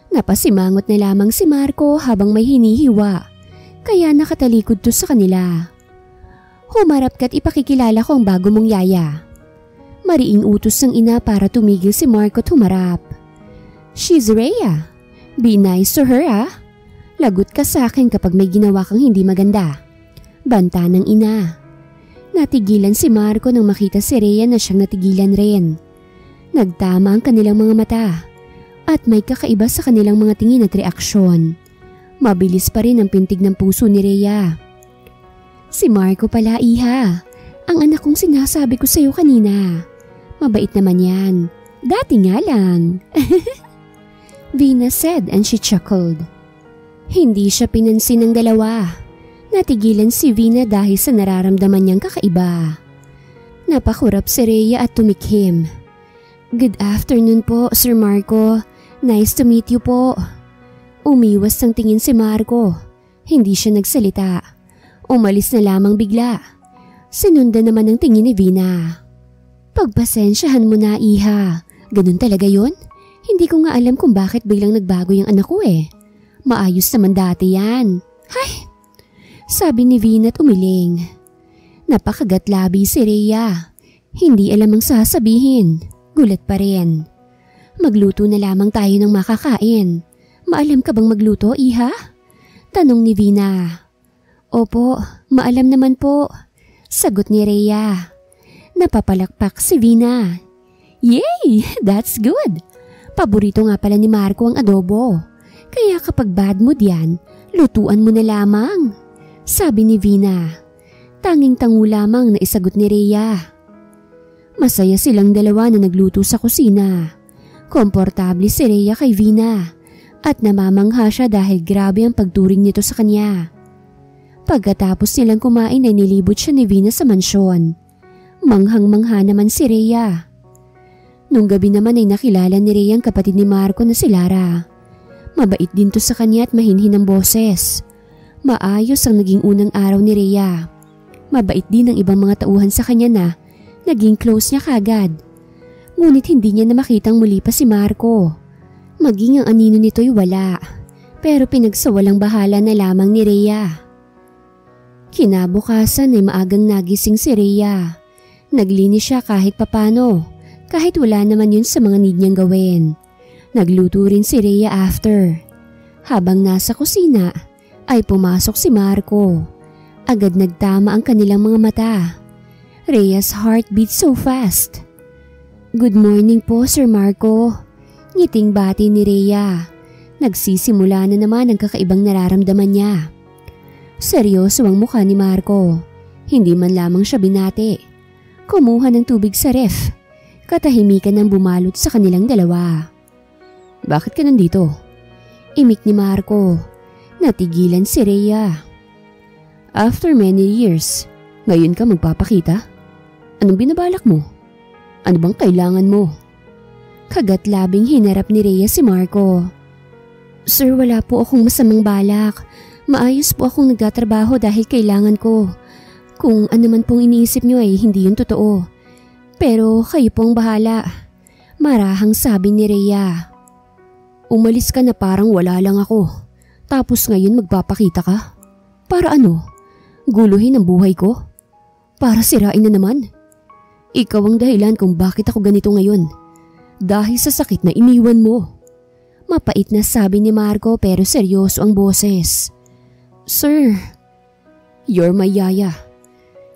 [SPEAKER 1] Napasimangot na lamang si Marco habang may hinihiwa. Kaya nakatalikod to sa kanila. Humarap ka't ipakikilala ko ang bago mong yaya. Mariing utos ng ina para tumigil si Marco at humarap. She's Rhea. Be nice to her ah. Lagot ka sa akin kapag may ginawa kang hindi maganda. Banta ng ina. Natigilan si Marco nang makita si Rhea na siyang natigilan rin. Nagtama ang kanilang mga mata at may kakaiba sa kanilang mga tingin at reaksyon. Mabilis pa rin ang pintig ng puso ni Rhea. Si Marco pala iha, ang anak kong sinasabi ko sa iyo kanina. Mabait naman yan. Dati nga lang. Vina said and she chuckled. Hindi siya pinansin ng dalawa. Natigilan si Vina dahil sa nararamdaman niyang kakaiba. Napakurap si Rhea at tumikhim. Good afternoon po, Sir Marco. Nice to meet you po. Umiwas ng tingin si Marco. Hindi siya nagsalita. Umalis na lamang bigla. Sinundan naman ng tingin ni Vina. Pagpasensyahan mo na, iha. Ganun talaga yon? Hindi ko nga alam kung bakit biglang nagbago yung anak ko eh. Maayos naman dati yan. Hay! Sabi ni Vina at umiling. Napakagatlabi si Rhea. Hindi alam ang sasabihin. Gulat pa rin. Magluto na lamang tayo ng makakain. Maalam ka bang magluto, iha? Tanong ni Vina. Opo, maalam naman po. Sagot ni Rhea. Napapalakpak si Vina. Yay! That's good! Paborito nga pala ni Marco ang adobo. Kaya kapag bad mood yan, lutuan mo na lamang. Sabi ni Vina. Tanging tango lamang na isagot ni Rhea. Masaya silang dalawa na nagluto sa kusina. Komportable si Rhea kay Vina at namamangha siya dahil grabe ang pagturing nito sa kanya. Pagkatapos nilang kumain ay nilibot siya ni Vina sa mansyon. Manghang-mangha naman si Rhea. Nung gabi naman ay nakilala ni Rhea ang kapatid ni Marco na si Lara. Mabait din to sa kanya at mahinhin ang boses. Maayos ang naging unang araw ni Rhea. Mabait din ang ibang mga tauhan sa kanya na naging close niya kagad. Ngunit hindi niya na makitang muli pa si Marco. Maging ang anino nito'y wala. Pero pinagsawalang bahala na lamang ni Rhea. Kinabukasan ay maagang nagising si Rhea. Naglinis siya kahit papano. Kahit wala naman yun sa mga need niyang gawin. Nagluto rin si Rhea after. Habang nasa kusina ay pumasok si Marco. Agad nagtama ang kanilang mga mata. Rhea's heart beat so fast. Good morning po, Sir Marco. Ngiting bati ni Rhea. Nagsisimula na naman ang kakaibang nararamdaman niya. Seryoso ang mukha ni Marco. Hindi man lamang siya binati. Kumuha ng tubig sa ref. Katahimikan ang bumalot sa kanilang dalawa. Bakit ka nandito? Imik ni Marco. Natigilan si Rhea. After many years, ngayon ka magpapakita? Anong binabalak mo? Ano bang kailangan mo? Kagatlabing hinarap ni Rhea si Marco. Sir, wala po akong masamang balak. Maayos po akong nagtatrabaho dahil kailangan ko. Kung ano man pong iniisip niyo ay hindi yun totoo. Pero kayo pong bahala. Marahang sabi ni Rhea. Umalis ka na parang wala lang ako. Tapos ngayon magpapakita ka? Para ano? Guluhin ang buhay ko? Para sirain na naman? Ikaw ang dahilan kung bakit ako ganito ngayon. Dahil sa sakit na iniwan mo. Mapait na sabi ni Marco pero seryoso ang boses. Sir, you're my yaya.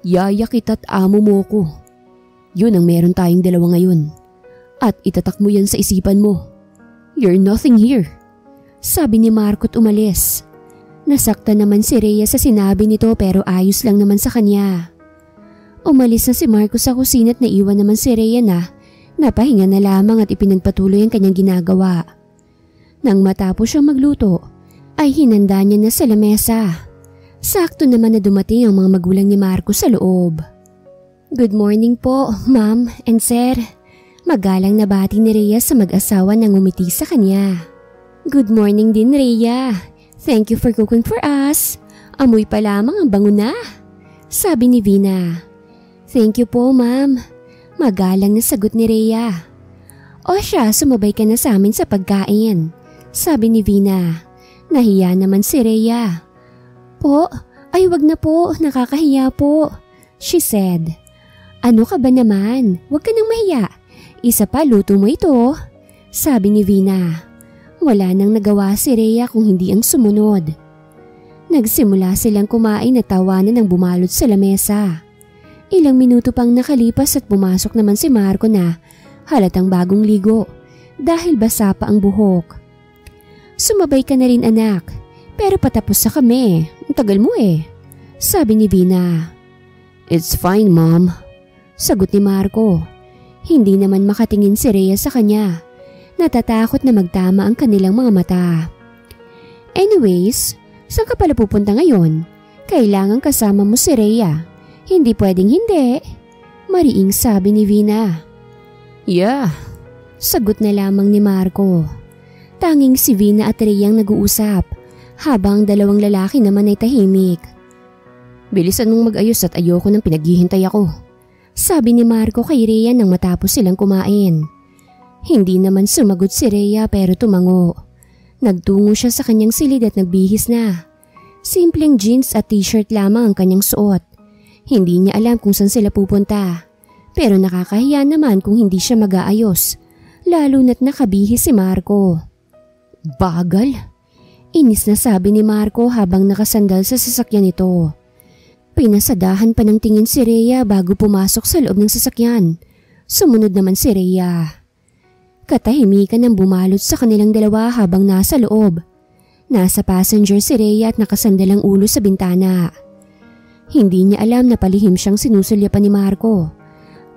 [SPEAKER 1] Yaya kita't amo mo ko. Yun ang meron tayong dalawa ngayon. At itatak mo yan sa isipan mo. You're nothing here. Sabi ni Marco at umalis. Nasakta naman si Rhea sa sinabi nito pero ayos lang naman sa kanya. Umalis na si Marco sa kusina at naiwan naman si Rhea na napahinga na lamang at ipinagpatuloy ang kanyang ginagawa. Nang matapos siyang magluto, ay hinanda niya na sa lamesa. Sakto naman na dumating ang mga magulang ni Marco sa loob. Good morning po, ma'am and sir. Magalang na bati ni Rhea sa mag-asawa na ngumiti sa kanya. Good morning din, Rhea. Thank you for cooking for us. Amoy pa lamang ang bango na. Sabi ni Vina. Thank you po, ma'am. Magalang na sagot ni Rhea. O siya, sumabay ka na sa amin sa pagkain. Sabi ni Vina. Nahiya naman si Rhea. Po, ay wag na po, nakakahiya po. She said. Ano ka ba naman? Wag ka nang mahiya. Isa pa, luto mo ito. Sabi ni Vina. Wala nang nagawa si Rhea kung hindi ang sumunod. Nagsimula silang kumain at tawanan ng bumalot sa lamesa. Ilang minuto pang nakalipas at pumasok naman si Marco na halatang bagong ligo dahil basa pa ang buhok. Sumabay ka na rin anak, pero patapos na kami. Ang tagal mo eh. Sabi ni Vina. It's fine, mom. Sagot ni Marco. Hindi naman makatingin si Rhea sa kanya. Natatakot na magtama ang kanilang mga mata. Anyways, saan ka pala pupunta ngayon? Kailangan kasama mo si Rhea. Hindi pwedeng hindi. Mariing sabi ni Vina. Yeah, sagot na lamang ni Marco. Tanging si Vina at Rhea ang nag-uusap, habang dalawang lalaki naman ay tahimik. Bilisan mong mag-ayos at ayoko nang pinaghihintay ako, sabi ni Marco kay Rhea nang matapos silang kumain. Hindi naman sumagot si Rhea pero tumango. Nagtungo siya sa kanyang silid at nagbihis na. Simpleng jeans at t-shirt lamang ang kanyang suot. Hindi niya alam kung saan sila pupunta. Pero nakakahiya naman kung hindi siya mag-aayos, lalo na't nakabihis si Marco. Bagal? Inis na sabi ni Marco habang nakasandal sa sasakyan nito. Pinasadahan pa ng tingin si Rhea bago pumasok sa loob ng sasakyan. Sumunod naman si Rhea. Katahimikan ang bumalot sa kanilang dalawa habang nasa loob. Nasa passenger si Rhea at nakasandal ang ulo sa bintana. Hindi niya alam na palihim siyang sinusulyapan ni Marco.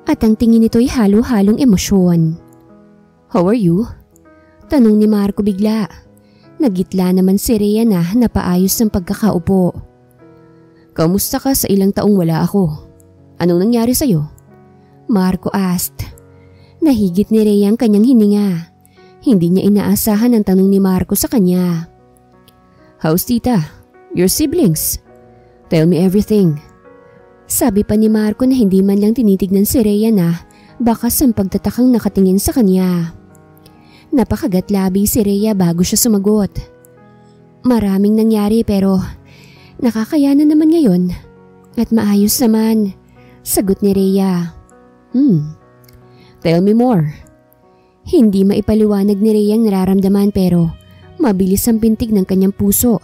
[SPEAKER 1] At ang tingin nito'y halo-halong emosyon. How are you? Tanong ni Marco bigla. Nagitla naman si Rhea na napaayos ng pagkakaupo. Kamusta ka sa ilang taong wala ako? Anong nangyari sa'yo? Marco asked. Nahigit ni Rhea ang kanyang hininga. Hindi niya inaasahan ang tanong ni Marco sa kanya. How's tita? Your siblings? Tell me everything. Sabi pa ni Marco na hindi man lang tinitignan si Rhea na bakas ang pagtatakang nakatingin sa kanya. Napakagatlabi si Rhea bago siya sumagot. Maraming nangyari pero nakakayanan naman ngayon at maayos naman, sagot ni Rhea. Tell me more. Hindi maipaliwanag ni Rhea ang nararamdaman pero mabilis ang pintig ng kanyang puso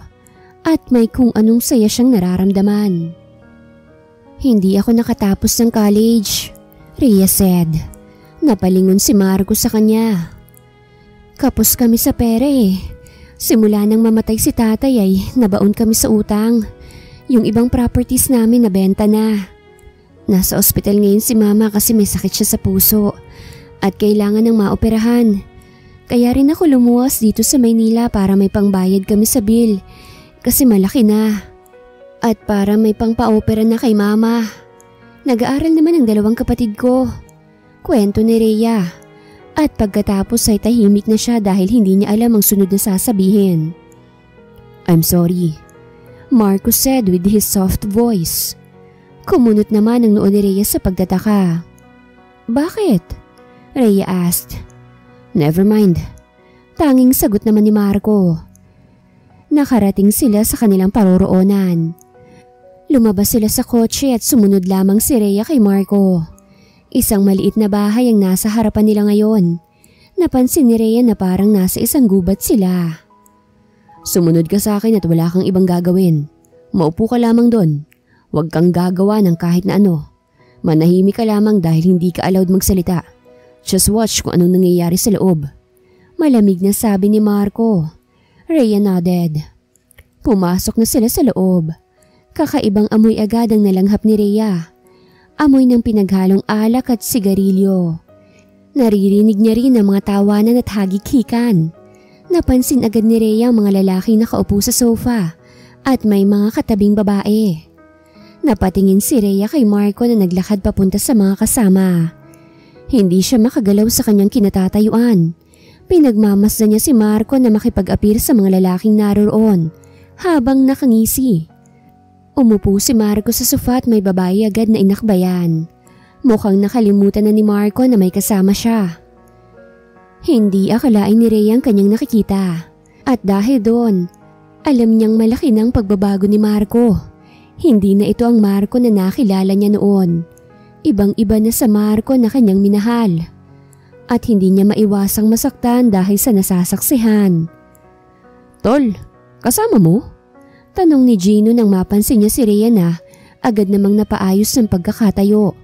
[SPEAKER 1] at may kung anong saya siyang nararamdaman. Hindi ako nakatapos ng college, Rhea said. Napalingon si Marco sa kanya. Kapos kami sa pera eh. Simula nang mamatay si tatay ay nabaon kami sa utang. Yung ibang properties namin nabenta na. Nasa ospital ngayon si mama kasi may sakit siya sa puso at kailangan ng maoperahan. Kaya rin ako lumuwas dito sa Maynila para may pangbayad kami sa bill kasi malaki na. At para may pangpa-opera na kay mama. Nag-aaral naman ang dalawang kapatid ko. Kwento ni Rhea. At pagkatapos ay tahimik na siya dahil hindi niya alam ang sunod na sasabihin. I'm sorry, Marco said with his soft voice. Kumunot naman ang noo ni Rhea sa pagtataka. Bakit? Rhea asked. Never mind. Tanging sagot naman ni Marco. Nakarating sila sa kanilang paroroonan. Lumabas sila sa kotse at sumunod lamang si Rhea kay Marco. Isang maliit na bahay ang nasa harapan nila ngayon. Napansin ni Rhea na parang nasa isang gubat sila. Sumunod ka sa akin at wala kang ibang gagawin. Maupo ka lamang doon. Huwag kang gagawa ng kahit na ano. Manahimik ka lamang dahil hindi ka allowed magsalita. Just watch kung anong nangyayari sa loob. Malamig na sabi ni Marco. Rhea nodded. Pumasok na sila sa loob. Kakaibang amoy agad ang nalanghap ni Rhea. Amoy ng pinaghalong alak at sigarilyo. Naririnig niya rin ang mga tawanan at hagik-hikan. Napansin agad ni Rhea ang mga lalaki nakaupo sa sofa at may mga katabing babae. Napatingin si Rhea kay Marco na naglakad papunta sa mga kasama. Hindi siya makagalaw sa kanyang kinatatayuan. Pinagmamasdan niya si Marco na makipag-apir sa mga lalaking naroroon habang nakangisi. Umupo si Marco sa sofa at may babae agad na inakbayan. Mukhang nakalimutan na ni Marco na may kasama siya. Hindi akalain ni Rhea ang kanyang nakikita. At dahil doon, alam niyang malaki ng pagbabago ni Marco. Hindi na ito ang Marco na nakilala niya noon. Ibang-iba na sa Marco na kanyang minahal. At hindi niya maiwasang masaktan dahil sa nasasaksihan. Tol, kasama mo? Tanong ni Gino nang mapansin niya si Rhea na agad namang napaayos ng pagkakatayo.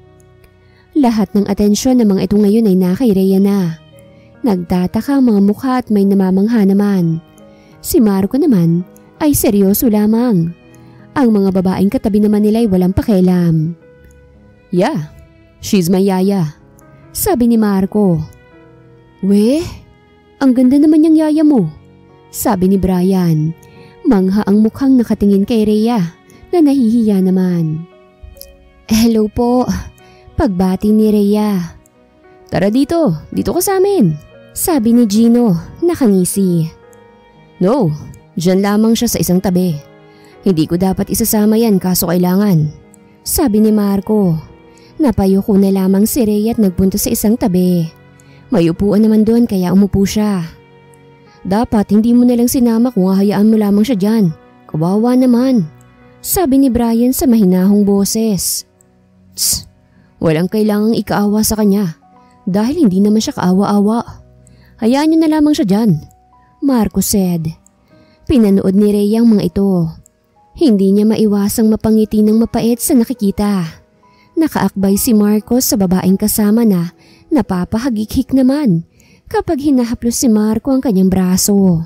[SPEAKER 1] Lahat ng atensyon ng mga ito ngayon ay nakay Rhea na. Nagtataka ang mga mukha at may namamangha naman. Si Marco naman ay seryoso lamang. Ang mga babaeng katabi naman nila ay walang pakialam. Yeah, she's my yaya. Sabi ni Marco. "Weh, ang ganda naman niyang yaya mo," sabi ni Brian. Mangha ang mukhang nakatingin kay Rhea na nahihiya naman. "Hello po," pagbati ni Rhea. "Tara dito ka sa amin," sabi ni Gino, nakangisi. "No, dyan lamang siya sa isang tabi. Hindi ko dapat isasama yan kaso kailangan," sabi ni Marco. Napayuko na lamang si Rhea at nagpunta sa isang tabi. May upuan naman doon kaya umupo siya. "Dapat hindi mo nalang sinama kung hahayaan mo lamang siya dyan. Kawawa naman," sabi ni Brian sa mahinahong boses. "Tss, walang kailangang ikaawa sa kanya dahil hindi naman siya kaawa-awa. Hayaan niyo na lamang siya dyan," Marco said. Pinanood ni Rhea ang mga ito. Hindi niya maiwasang mapangiti ng mapait sa nakikita. Nakaakbay si Marco sa babaeng kasama na napapahagik-hik naman kapag hinahaplos si Marco ang kanyang braso.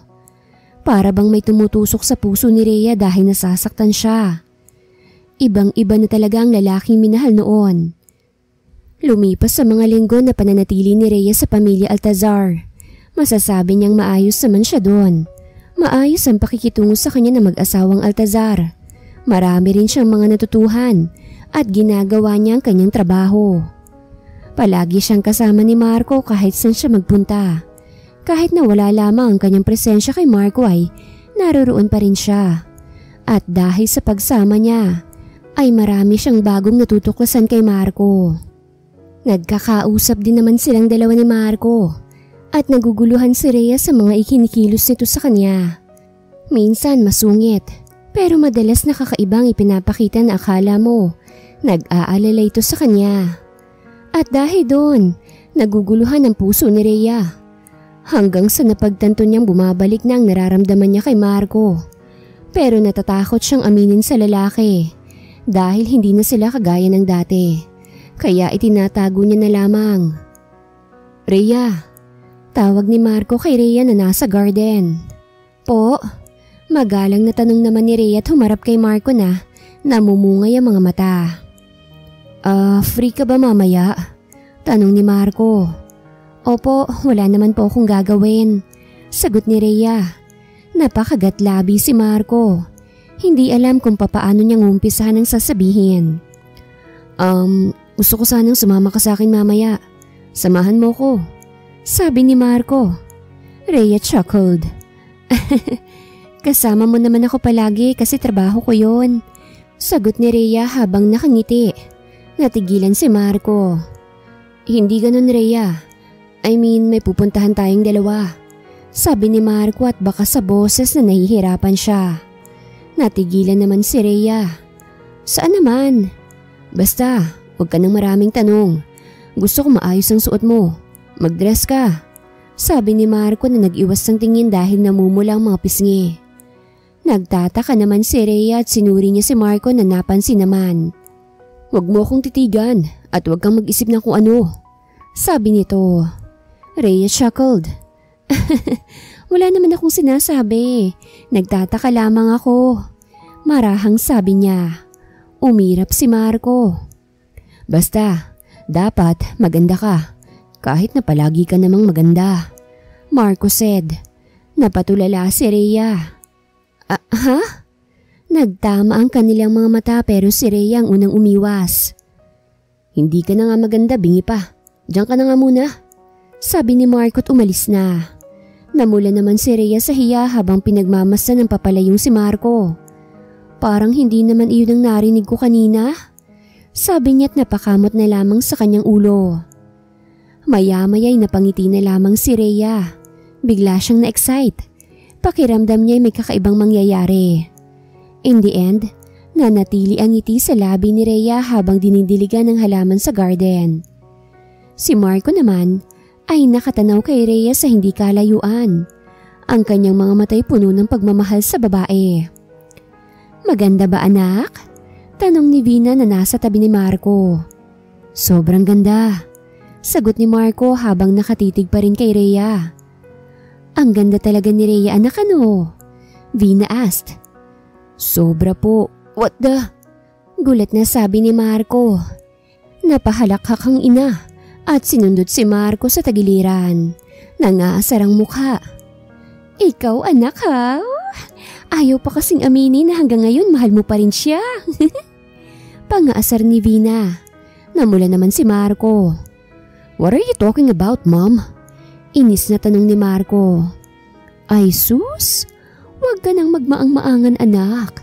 [SPEAKER 1] Para bang may tumutusok sa puso ni Rhea dahil nasasaktan siya. Ibang-iba na talaga ang lalaking minahal noon. Lumipas sa mga linggo na pananatili ni Rhea sa pamilya Altazar. Masasabi niyang maayos naman siya doon. Maayos ang pakikitungo sa kanya na mag-asawang Altazar. Marami rin siyang mga natutuhan at ginagawa niya ang kanyang trabaho. Palagi siyang kasama ni Marco kahit saan siya magpunta. Kahit na wala lamang ang kanyang presensya kay Marco ay naroroon pa rin siya. At dahil sa pagsama niya ay marami siyang bagong natutuklasan kay Marco. Nagkakausap din naman silang dalawa ni Marco. At naguguluhan si Rhea sa mga ikinikilos nito sa kanya. Minsan masungit, pero madalas nakakaibang ipinapakita na akala mo nag-aalala ito sa kanya. At dahil doon, naguguluhan ang puso ni Rhea. Hanggang sa napagtanto niyang bumabalik na ang nararamdaman niya kay Marco. Pero natatakot siyang aminin sa lalaki dahil hindi na sila kagaya ng dati. Kaya itinatago niya na lamang. "Rhea," tawag ni Marco kay Rhea na nasa garden. "Po?" Magalang na tanong naman ni Rhea at humarap kay Marco na namumungay ang mga mata. Free ka ba mamaya?" tanong ni Marco. "Opo, wala naman po akong gagawin," sagot ni Rhea. Napakagatlabi si Marco. Hindi alam kung papaano niyang umpisahan ang sasabihin. Gusto ko sanang sumama ka sa akin mamaya. Samahan mo ko," sabi ni Marco. Rhea chuckled. "Kasama mo naman ako palagi kasi trabaho ko yon," sagot ni Rhea habang nakangiti. Natigilan si Marco. "Hindi ganun, Rhea. I mean, may pupuntahan tayong dalawa," sabi ni Marco at baka sa boses na nahihirapan siya. Natigilan naman si Rhea. "Saan naman?" "Basta, huwag ka nang maraming tanong. Gusto ko maayos ang suot mo. Mag-dress ka," sabi ni Marco na nag-iwas ng tingin dahil namumula ang mga pisngi. Nagtataka naman si Rhea at sinuri niya si Marco na napansin naman. "Huwag mo akong titigan at huwag kang mag-isip ng kung ano," sabi nito. Rhea chuckled. "Wala naman akong sinasabi. Nagtataka lamang ako," marahang sabi niya. Umirap si Marco. "Basta, dapat maganda ka. Kahit na palagi ka namang maganda," Marco said. Napatulala si Rhea. Ha? Nagtama ang kanilang mga mata pero si Rhea ang unang umiwas. "Hindi ka na nga maganda, bingi pa. Diyan ka na nga muna," sabi ni Marco at umalis na. Namula naman si Rhea sa hiya habang pinagmamasdan ng papalayong si Marco. "Parang hindi naman iyon ang narinig ko kanina," sabi niya at napakamot na lamang sa kanyang ulo. Maya-maya'y napangiti na lamang si Rhea. Bigla siyang na-excite. Pakiramdam niya'y may kakaibang mangyayari. In the end, nanatili ang ngiti sa labi ni Rhea habang dinidiligan ng halaman sa garden. Si Marco naman ay nakatanaw kay Rhea sa hindi kalayuan. Ang kanyang mga matay puno ng pagmamahal sa babae. "Maganda ba, anak?" tanong ni Vina na nasa tabi ni Marco. "Sobrang ganda," sagot ni Marco habang nakatitig pa rin kay Rhea. "Ang ganda talaga ni Rhea, anak, ano?" Vina asked. "Sobra po. What the?" gulat na sabi ni Marco. Napahalakhak ang ina At sinundot si Marco sa tagiliran. Nangaasar ang mukha. Ikaw anak ha? Ayaw pa kasing aminin na hanggang ngayon mahal mo pa rin siya. Pangaasar ni Vina. Namula naman si Marco. What are you talking about, Mom? Inis na tanong ni Marco. Ay sus, huwag ka nang magmaang-maangan anak.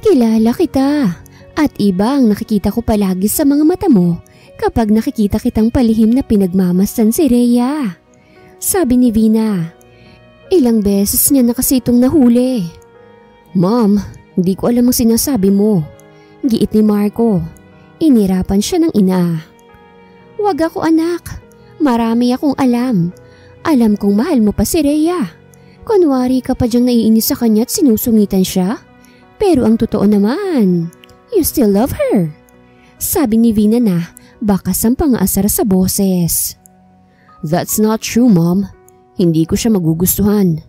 [SPEAKER 1] Kilala kita at iba ang nakikita ko palagi sa mga mata mo kapag nakikita kitang palihim na pinagmamasdan si Rhea. Sabi ni Vina. Ilang beses niya na kasi itong nahuli. Mom, hindi ko alam ang sinasabi mo. Giit ni Marco. Inirapan siya ng ina. Huwag ako anak. Marami akong alam. Alam kong mahal mo pa si Rhea. Kunwari ka pa dyang naiinis sa kanya at sinusungitan siya. Pero ang totoo naman, you still love her. Sabi ni Vina na bakas ang pangaasar sa boses. That's not true, Mom. Hindi ko siya magugustuhan.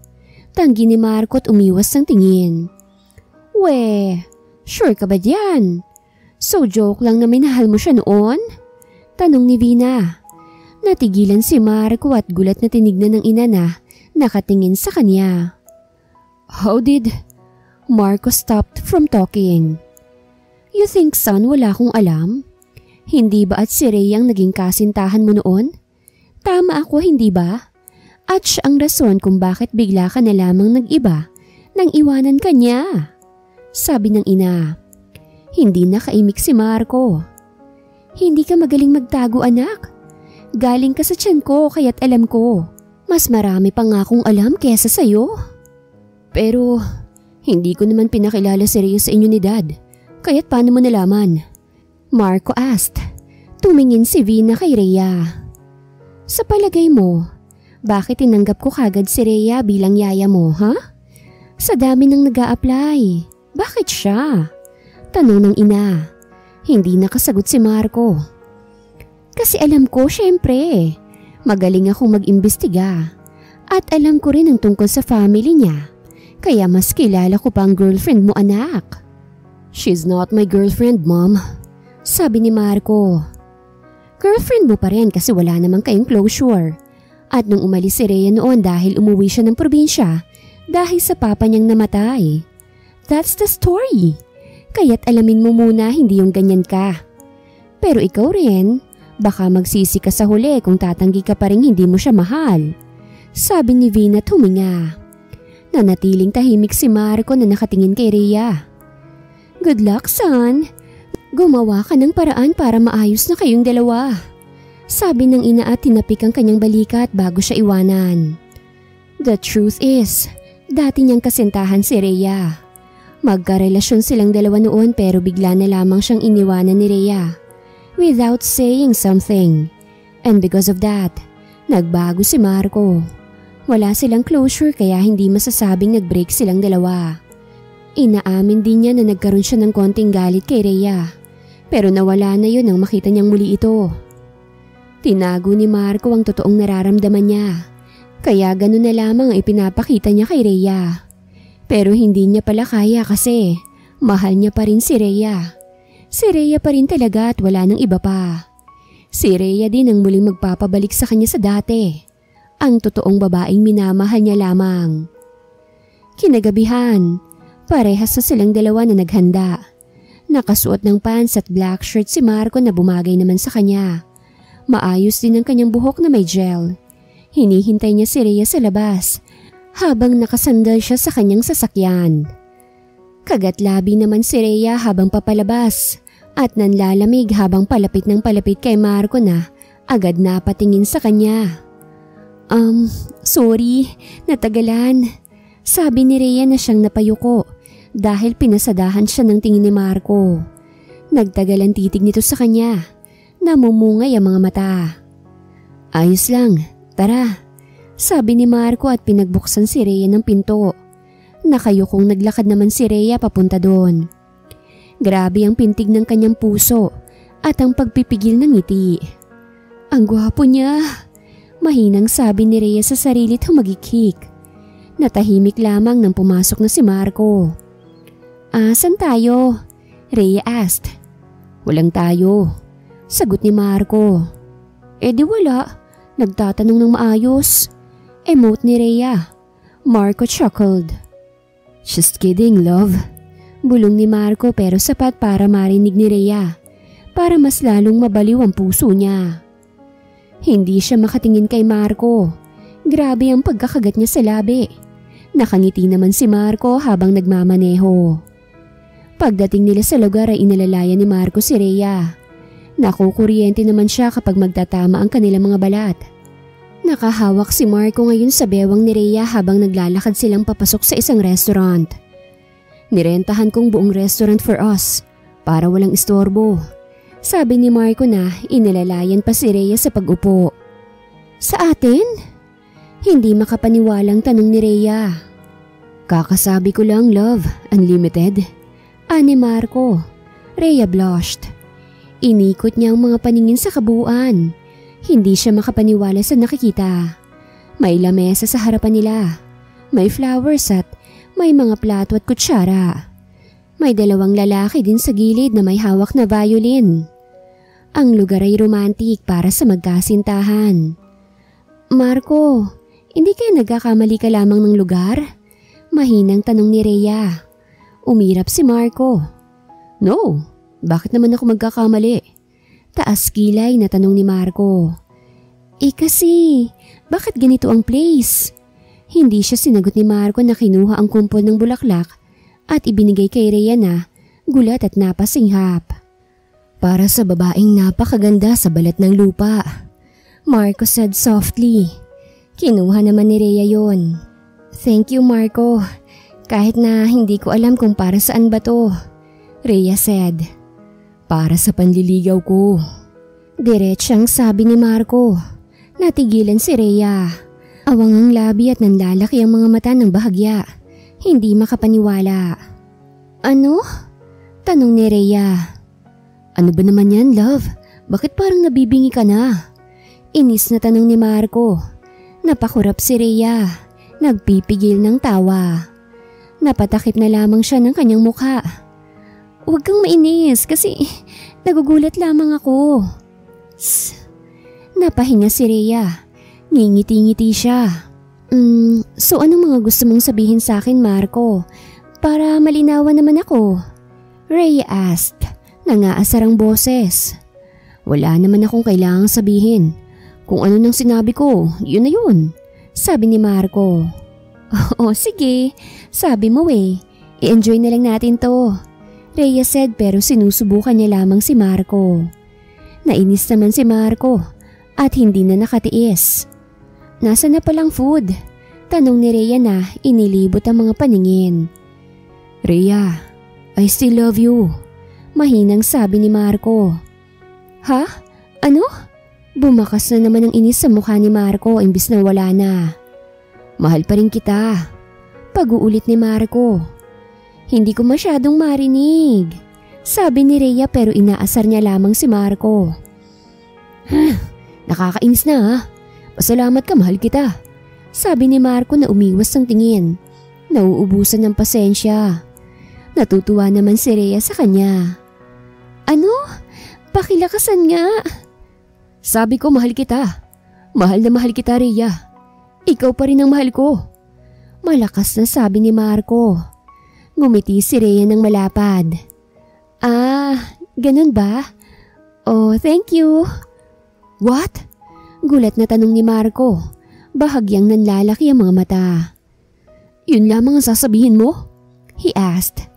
[SPEAKER 1] Tanggi ni Marco at umiwas ng tingin. We, sure ka ba diyan? So joke lang na minahal mo siya noon? Tanong ni Vina. Natigilan si Marco at gulat na tinignan ng ina na nakatingin sa kanya. How did Marco stopped from talking? You think son wala akong alam? Hindi ba at si Rhea ang naging kasintahan mo noon? Tama ako hindi ba? At siya ang rason kung bakit bigla ka na lamang nag-iba nang iwanan ka niya. Sabi ng ina. Hindi nakaimik si Marco. Hindi ka magaling magtago anak. Galing ka sa tiyan ko kaya't alam ko. Mas marami pa nga akong alam kesa sa'yo. Pero hindi ko naman pinakilala si Rhea sa inyo ni Dad. Kaya't paano mo nalaman? Marco asked. Tumingin si Vina kay Rhea. Sa palagay mo, bakit tinanggap ko kagad si Rhea bilang yaya mo, ha? Sa dami nang nag-a-apply. Bakit siya? Tanong ng ina. Hindi nakasagot si Marco. Kasi alam ko, syempre. Magaling akong mag-imbestiga. At alam ko rin ang tungkol sa family niya. Kaya mas kilala ko pa ang girlfriend mo anak. She's not my girlfriend, Mom. Sabi ni Marco. Girlfriend mo pa rin kasi wala namang kayong closure. At nung umalis si Rhea noon dahil umuwi siya ng probinsya dahil sa papa niyang namatay. That's the story. Kaya't alamin mo muna hindi yung ganyan ka. Pero ikaw rin, baka magsisi ka sa huli kung tatanggi ka pa rin hindi mo siya mahal. Sabi ni Vina tuminga. Nanatiling tahimik si Marco na nakatingin kay Rhea. Good luck son. Gumawa ka ng paraan para maayos na kayong dalawa. Sabi ng ina at tinapik ang kanyang balikat bago siya iwanan. The truth is, dati niyang kasintahan si Rhea. Magkarelasyon silang dalawa noon pero bigla na lamang siyang iniwanan ni Rhea. Without saying something. And because of that, nagbago si Marco. Wala silang closure kaya hindi masasabing nag-break silang dalawa. Inaamin din niya na nagkaroon siya ng konting galit kay Rhea. Pero nawala na yun nang makita niyang muli ito. Tinago ni Marco ang totoong nararamdaman niya. Kaya ganun na lamang ang ipinapakita niya kay Rhea. Pero hindi niya pala kaya kasi mahal niya pa rin si Rhea. Si Rhea pa rin talaga at wala nang iba pa. Si Rhea din ang muling magpapabalik sa kanya sa dati. Ang totoong babaeng minamahal niya lamang. Kinagabihan, parehas na silang dalawa na naghanda. Nakasuot ng pants at black shirt si Marco na bumagay naman sa kanya. Maayos din ang kanyang buhok na may gel. Hinihintay niya si Rhea sa labas habang nakasandal siya sa kanyang sasakyan. Kagatlabi naman si Rhea habang papalabas at nanlalamig habang palapit ng palapit kay Marco na agad napatingin sa kanya. Sorry, natagalan. Sabi ni Rhea na siyang napayuko dahil pinasadahan siya ng tingin ni Marco. Nagtagalan titig nito sa kanya. Namumungay ang mga mata. Ayos lang, tara. Sabi ni Marco at pinagbuksan si Rhea ng pinto. Nakayukong naglakad naman si Rhea papunta doon. Grabe ang pintig ng kanyang puso at ang pagpipigil ng ngiti. Ang gwapo niya. Mahinang sabi ni Rhea sa sarili at humagikik. Natahimik lamang nang pumasok na si Marco. Saan tayo? Rhea asked. Walang tayo. Sagot ni Marco. Di wala. Nagtatanong ng maayos. Emote ni Rhea. Marco chuckled. Just kidding, love. Bulong ni Marco pero sapat para marinig ni Rhea. Para mas lalong mabaliw ang puso niya. Hindi siya makatingin kay Marco. Grabe ang pagkakagat niya sa labi. Nakangiti naman si Marco habang nagmamaneho. Pagdating nila sa lugar ay inalalayan ni Marco si Rhea. Nakukuryente naman siya kapag magtatama ang kanilang mga balat. Nakahawak si Marco ngayon sa bewang ni Rhea habang naglalakad silang papasok sa isang restaurant. Nirentahan kong buong restaurant for us para walang istorbo. Sabi ni Marco na inalalayan pa si Rhea sa pag-upo. Sa atin? Hindi makapaniwalang tanong ni Rhea. Kakasabi ko lang, love, unlimited. Ani Marco. Rhea blushed. Inikot niya ang mga paningin sa kabuuan. Hindi siya makapaniwala sa nakikita. May lamesa sa harapan nila. May flowers at may mga plato at kutsara. May dalawang lalaki din sa gilid na may hawak na violin. Ang lugar ay romantic para sa magkasintahan. Marco, hindi kayo nagkakamali ka lamang ng lugar? Mahinang tanong ni Rhea. Umirap si Marco. No, bakit naman ako magkakamali? Taas kilay na tanong ni Marco. Kasi, bakit ganito ang place? Hindi siya sinagot ni Marco na kinuha ang kumpol ng bulaklak at ibinigay kay Rhea na gulat at napasinghap. Para sa babaeng napakaganda sa balat ng lupa. Marco said softly. Kinuha naman ni Rhea yon. Thank you, Marco. Kahit na hindi ko alam kung para saan ba to. Rhea said. Para sa panliligaw ko. Diretsyang sabi ni Marco. Natigilan si Rhea. Awang ang labi at nanlalaki ang mga mata ng bahagya. Hindi makapaniwala. Ano? Tanong ni Rhea. Ano ba naman yan, love? Bakit parang nabibingi ka na? Inis na tanong ni Marco. Napakurap si Rhea. Nagpipigil ng tawa. Napatakip na lamang siya ng kanyang mukha. Huwag kang mainis kasi nagugulat lamang ako. Napahinga si Rhea. Ngingiti-ngiti siya. So anong mga gusto mong sabihin sa akin, Marco? Para malinawan naman ako. Rhea asked. Nangaasar ang boses. Wala naman akong kailangang sabihin. Kung ano nang sinabi ko, yun na yun. Sabi ni Marco. Oo, sige. Sabi mo I-enjoy na lang natin to. Rhea said pero sinusubukan niya lamang si Marco. Nainis naman si Marco at hindi na nakatiis. Nasaan na palang food? Tanong ni Rhea na inilibot ang mga paningin. Rhea, I still love you. Mahinang sabi ni Marco. Ha? Ano? Bumakas na naman ang inis sa mukha ni Marco imbis na wala na. Mahal pa rin kita. Pag-uulit ni Marco. Hindi ko masyadong marinig. Sabi ni Rhea pero inaasar niya lamang si Marco. Nakakainis na ha. Pasalamat ka, mahal kita. Sabi ni Marco na umiwas ng tingin. Nauubusan ng pasensya. Natutuwa naman si Rhea sa kanya. Ano? Pakilakasan nga. Sabi ko mahal kita. Mahal na mahal kita, Rhea. Ikaw pa rin ang mahal ko. Malakas na sabi ni Marco. Ngumiti si Rhea ng malapad. Ganun ba? Oh, thank you. What? Gulat na tanong ni Marco. Bahagyang nanlalaki ang mga mata. Yun lamang ang sasabihin mo? He asked.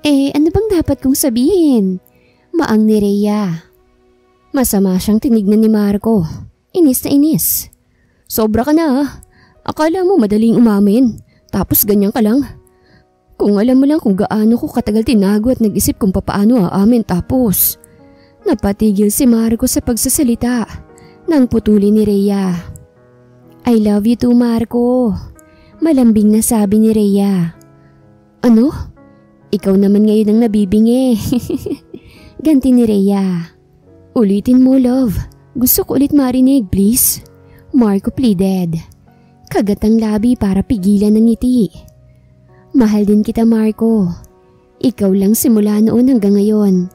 [SPEAKER 1] Ano bang dapat kong sabihin? Maang ni Rhea. Masama siyang tinignan ni Marco. Inis na inis. Sobra ka na. Akala mo madaling umamin. Tapos ganyan ka lang. Kung alam mo lang kung gaano ko katagal tinago at nag-isip kung papaano aamin tapos. Napatigil si Marco sa pagsasalita. Nang putuli ni Rhea. I love you too, Marco. Malambing na sabi ni Rhea. Ano? Ikaw naman ngayon ang nabibingi. Ganti ni Rhea. Ulitin mo, love. Gusto ko ulit marinig, please. Marco pleaded. Kagat ang labi para pigilan ng ngiti. Mahal din kita, Marco. Ikaw lang simula noon hanggang ngayon.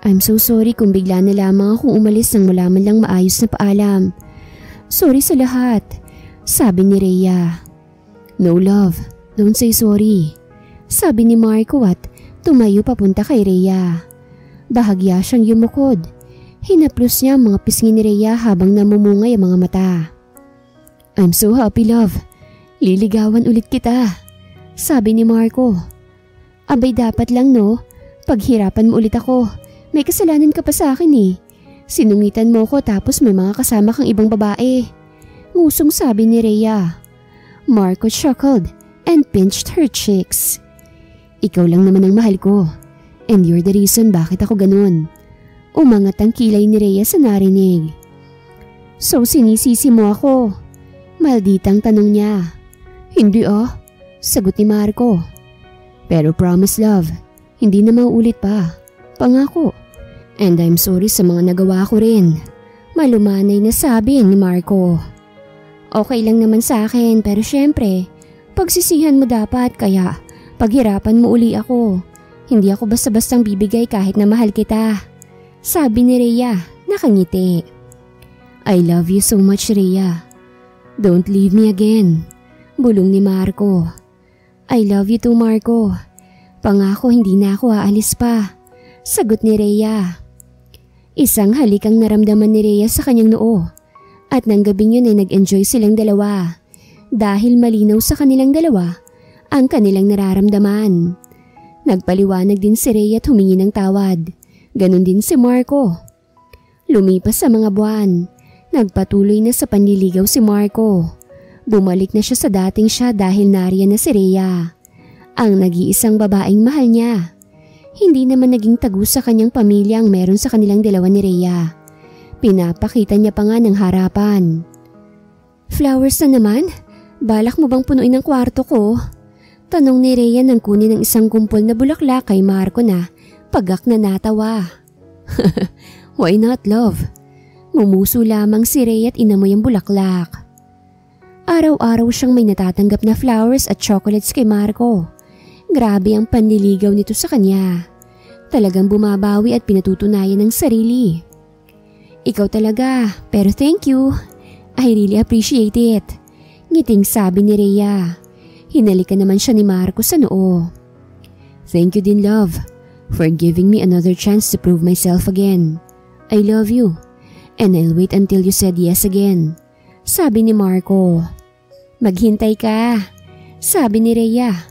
[SPEAKER 1] I'm so sorry kung bigla na lamang akong umalis nang wala man lang maayos na paalam. Sorry sa lahat, sabi ni Rhea. No love, don't say sorry, sabi ni Marco at tumayo papunta kay Rhea. Bahagya siyang yumukod. Hinaplos niya ang mga pisngi ni Rhea habang namumungay ang mga mata. I'm so happy, love. Liligawan ulit kita, sabi ni Marco. Abay dapat lang no, paghirapan mo ulit ako. May kasalanan ka pa sa akin eh. Sinungitan mo ko tapos may mga kasama kang ibang babae. Ngusong sabi ni Rhea. Marco chuckled and pinched her cheeks. Ikaw lang naman ang mahal ko. And you're the reason bakit ako ganun. Umangat ang kilay ni Rhea sa narinig. So sinisisi mo ako? Malditang tanong niya. Hindi sagot ni Marco. Pero promise love, hindi na mauulit pa. Pangako. And I'm sorry sa mga nagawa ko rin. Malumanay na sabi ni Marco. Okay lang naman sa akin pero syempre, pagsisihan mo dapat kaya paghirapan mo uli ako. Hindi ako basta-bastang bibigay kahit na mahal kita. Sabi ni Rhea, nakangiti. I love you so much Rhea. Don't leave me again. Bulong ni Marco. I love you too Marco. Pangako hindi na ako aalis pa. Sagot ni Rhea. Isang halik ang naramdaman ni Rhea sa kanyang noo. At nang gabing yun ay nag-enjoy silang dalawa. Dahil malinaw sa kanilang dalawa ang kanilang nararamdaman. Nagpaliwanag din si Rhea at humingi ng tawad. Ganon din si Marco. Lumipas sa mga buwan. Nagpatuloy na sa panliligaw si Marco. Bumalik na siya sa dating siya dahil nariyan na si Rhea. Ang nag-iisang babaeng mahal niya. Hindi naman naging tagu sa kanyang pamilya ang meron sa kanilang dalawa ni Rhea. Pinapakita niya pa nga ng harapan. Flowers na naman? Balak mo bang punuin ang kwarto ko? Tanong ni Rhea nang kunin ng isang kumpol na bulaklak kay Marco na pagak na natawa. Why not love? Mumuso lamang si Rhea at inamoy ang bulaklak. Araw-araw siyang may natatanggap na flowers at chocolates kay Marco. Grabe ang panliligaw nito sa kanya. Talagang bumabawi at pinatutunayan ng sarili. Ikaw talaga, pero thank you. I really appreciate it. Ngiting sabi ni Rhea. Hinalikan naman siya ni Marco sa noo. Thank you din love, for giving me another chance to prove myself again. I love you, and I'll wait until you said yes again. Sabi ni Marco. Maghintay ka, sabi ni Rhea.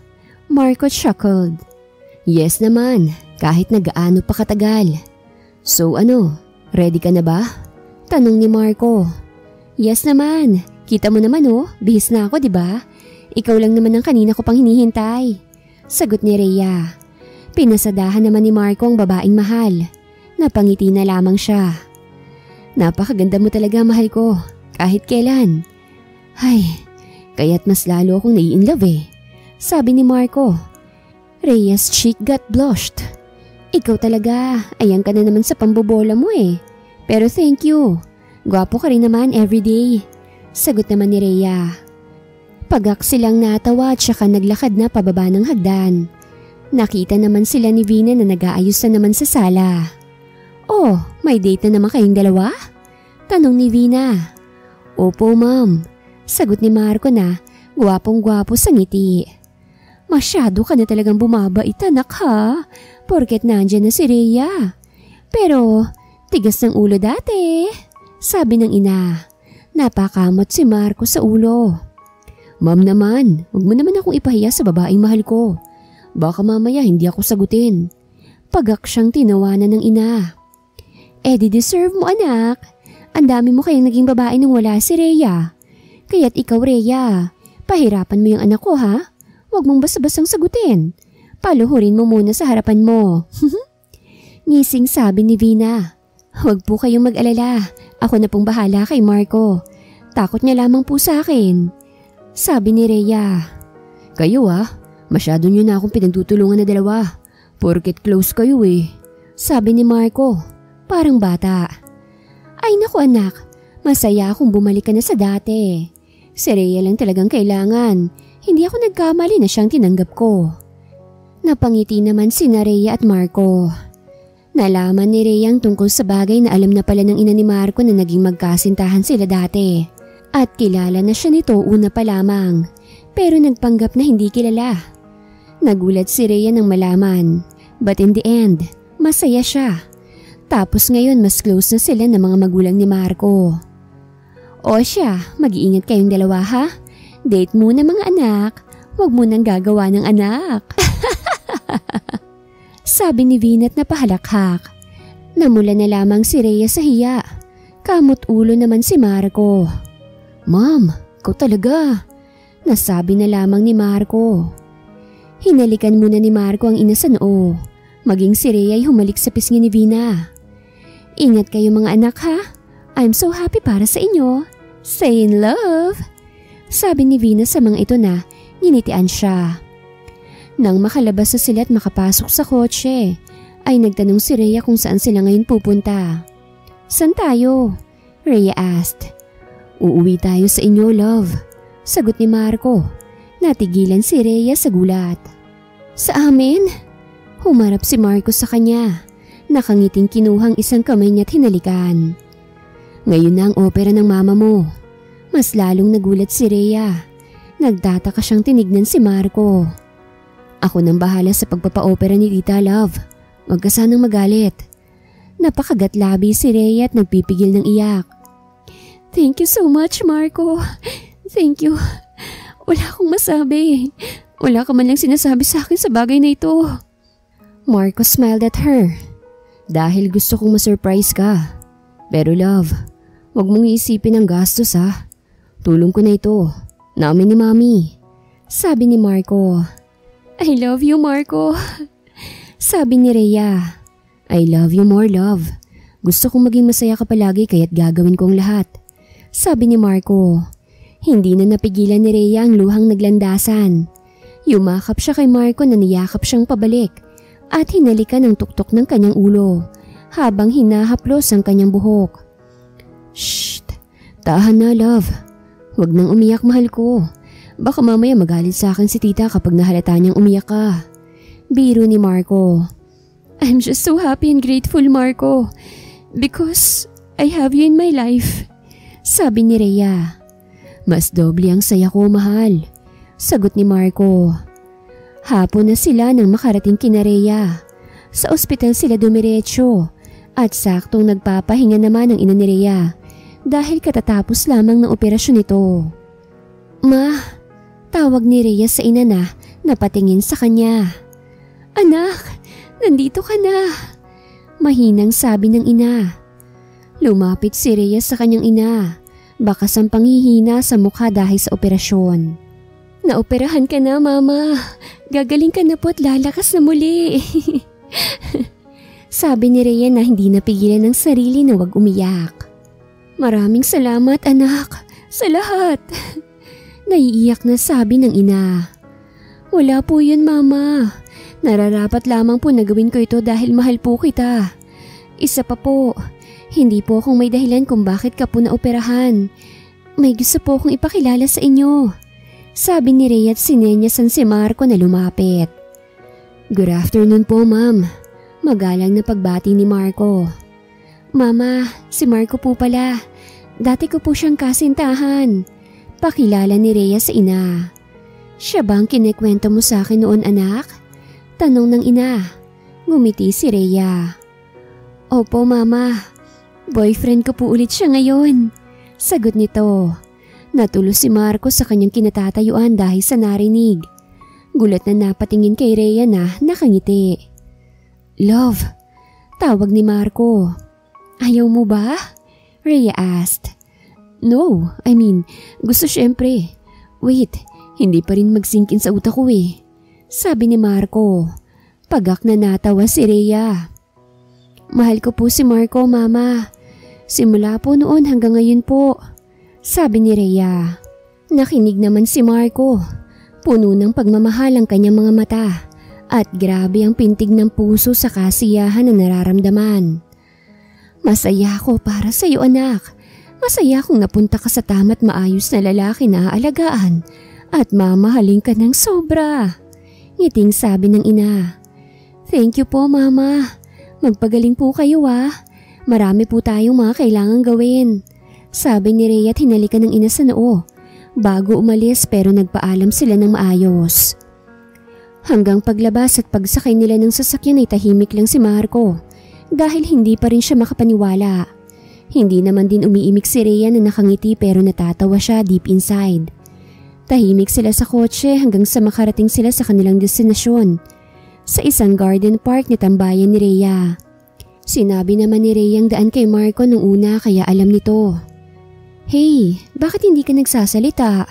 [SPEAKER 1] Marco chuckled. Yes naman, kahit nagaano pa katagal. So ready ka na ba? Tanong ni Marco. Yes naman, kita mo naman bihis na ako diba? Ikaw lang naman ang kanina ko pang hinihintay. Sagot ni Rhea. Pinasadahan naman ni Marco ang babaeng mahal. Napangiti na lamang siya. Napakaganda mo talaga mahal ko, kahit kailan. Ay, kaya't mas lalo akong nai-inlove sabi ni Marco. Rhea's cheek got blushed. Ikaw talaga, ayan ka na naman sa pambobola mo Pero thank you. Gwapo ka rin naman everyday. Sagot naman ni Rhea. Pagak silang natawa at saka naglakad na pababa ng hagdan. Nakita naman sila ni Vina na nag-aayos na naman sa sala. Oh, may date na naman kayong dalawa? Tanong ni Vina. Opo ma'am. Sagot ni Marco na gwapong-gwapo sa ngiti. Masyado ka na talagang bumabait anak ha, porket nandyan na si Rhea. Pero tigas ng ulo dati, sabi ng ina. Napakamot si Marco sa ulo. Ma'am naman, huwag mo naman akong ipahiya sa babaeng mahal ko. Baka mamaya hindi ako sagutin. Pagak siyang tinawanan ng ina. Di-deserve mo anak. Ang dami mo kayang naging babae nung wala si Rhea. Kaya't ikaw Rhea, pahirapan mo yung anak ko ha. Huwag mong basta-bastang sagutin. Paluhurin mo muna sa harapan mo. Ngising sabi ni Vina. Huwag po kayong mag-alala. Ako na pong bahala kay Marco. Takot niya lamang po sa akin. Sabi ni Rhea. Kayo masyado niyo na akong pinagtutulungan na dalawa. Porket close kayo Sabi ni Marco. Parang bata. Ay naku anak, masaya akong bumalik ka na sa dati. Si Rhea lang talagang kailangan. Hindi ako nagkamali na siyang tinanggap ko. Napangiti naman sina Rhea at Marco. Nalaman ni Rhea ang tungkol sa bagay na alam na pala ng ina ni Marco na naging magkasintahan sila dati. At kilala na siya nito una pa lamang, pero nagpanggap na hindi kilala. Nagulat si Rhea nang malaman, but in the end, masaya siya. Tapos ngayon mas close na sila ng mga magulang ni Marco. O siya, mag-iingat kayong dalawa ha? Date muna mga anak, huwag mo nang gagawa ng anak. Sabi ni Vinat na pahalakhak. Namula na lamang si Rhea sa hiya. Kamot ulo naman si Marco. Ma'am, ikaw talaga. Nasabi na lamang ni Marco. Hinalikan muna ni Marco ang ina sa noo. Maging si Rhea ay humalik sa pisngi ni Vina. Ingat kayo mga anak ha. I'm so happy para sa inyo. Stay in love. Sabi ni Vina sa mga ito na nginitian siya. Nang makalabas na sila at makapasok sa kotse, ay nagtanong si Rhea kung saan sila ngayon pupunta. Saan tayo? Rhea asked. Uuwi tayo sa inyo, love. Sagot ni Marco. Natigilan si Rhea sa gulat. Sa amin? Humarap si Marco sa kanya. Nakangiting kinuhang isang kamay niya at hinalikan. Ngayon na ang opera ng mama mo. Mas lalong nagulat si Rhea. Nagtataka siyang tinignan si Marco. Ako nang bahala sa pagpapa-opera ni Tita, love. Huwag ka sanang magalit. Napakagatlabi si Rhea at nagpipigil ng iyak. Thank you so much, Marco. Thank you. Wala akong masabi. Wala ka man lang sinasabi sa akin sa bagay na ito. Marco smiled at her. Dahil gusto kong ma-surprise ka. Pero love, huwag mong iisipin ang gastos ha. Tulong ko na ito. Namin ni Mami. Sabi ni Marco. I love you, Marco. Sabi ni Rhea. I love you more, love. Gusto kong maging masaya ka palagi kaya't gagawin ko ang lahat. Sabi ni Marco. Hindi na napigilan ni Rhea ang luhang naglandasan. Yumakap siya kay Marco na niyakap siyang pabalik at hinalikan ang tuktok ng kanyang ulo habang hinahaplos ang kanyang buhok. Shh! Tahan na, love. Huwag nang umiyak, mahal ko. Baka mamaya magalit sa akin si tita kapag nahalata niyang umiyak ka. Biro ni Marco. I'm just so happy and grateful, Marco. Because I have you in my life. Sabi ni Rhea. Mas doble ang saya ko, mahal. Sagot ni Marco. Hapon na sila nang makarating kina Rhea. Sa ospital sila dumiretso at saktong nagpapahinga naman ang ina ni Rhea dahil katatapos lamang ng operasyon nito. Ma, tawag ni Rhea sa ina na napatingin sa kanya. Anak, nandito ka na. Mahinang sabi ng ina. Lumapit si Rhea sa kanyang ina. Bakas ang panghihina sa mukha dahil sa operasyon. Naoperahan ka na, Mama. Gagaling ka na po at lalakas na muli. Sabi ni Rhea na hindi napigilan ng sarili na wag umiyak. Maraming salamat, anak. Sa lahat. Naiiyak na sabi ng ina. Wala po yun, Mama. Nararapat lamang po na gawin ko ito dahil mahal po kita. Isa pa po, hindi po akong may dahilan kung bakit ka po naoperahan. May gusto po akong ipakilala sa inyo. Sabi ni Rhea at sinenyasan si Marco na lumapit. Good afternoon po, ma'am. Magalang na pagbati ni Marco. Mama, si Marco po pala. Dati ko po siyang kasintahan. Pakilala ni Rhea sa ina. Siya bang kinikwento mo sa akin noon, anak? Tanong ng ina. Ngumiti si Rhea. Opo, Mama. Boyfriend ko po ulit siya ngayon. Sagot nito. Natulo si Marco sa kanyang kinatatayuan dahil sa narinig. Gulat na napatingin kay Rhea na nakangiti. Love, tawag ni Marco. Ayaw mo ba? Rhea asked. No, gusto syempre. Wait, hindi pa rin mag-sink in sa utak ko eh. Sabi ni Marco. Pagak na natawa si Rhea. Mahal ko po si Marco, Mama. Simula po noon hanggang ngayon po. Sabi ni Rhea. Nakinig naman si Marco. Puno ng pagmamahal ang kanyang mga mata at grabe ang pintig ng puso sa kasiyahan na nararamdaman. Masaya ako para sa iyo, anak. Masaya kung napunta ka sa tama't maayos na lalaki na aalagaan at mamahalin ka ng sobra. Ngiting sabi ng ina. Thank you po, Mama. Magpagaling po kayo Marami po tayong mga kailangang gawin. Sabi ni Rhea at hinalikan ng ina sa noo. Bago umalis pero nagpaalam sila ng maayos. Hanggang paglabas at pagsakay nila ng sasakyan ay tahimik lang si Marco dahil hindi pa rin siya makapaniwala. Hindi naman din umiimik si Rhea na nakangiti pero natatawa siya deep inside. Tahimik sila sa kotse hanggang sa makarating sila sa kanilang destinasyon, sa isang garden park na tambayan ni Rhea. Sinabi naman ni Rhea ang daan kay Marco nung una kaya alam nito. "Hey, bakit hindi ka nagsasalita?"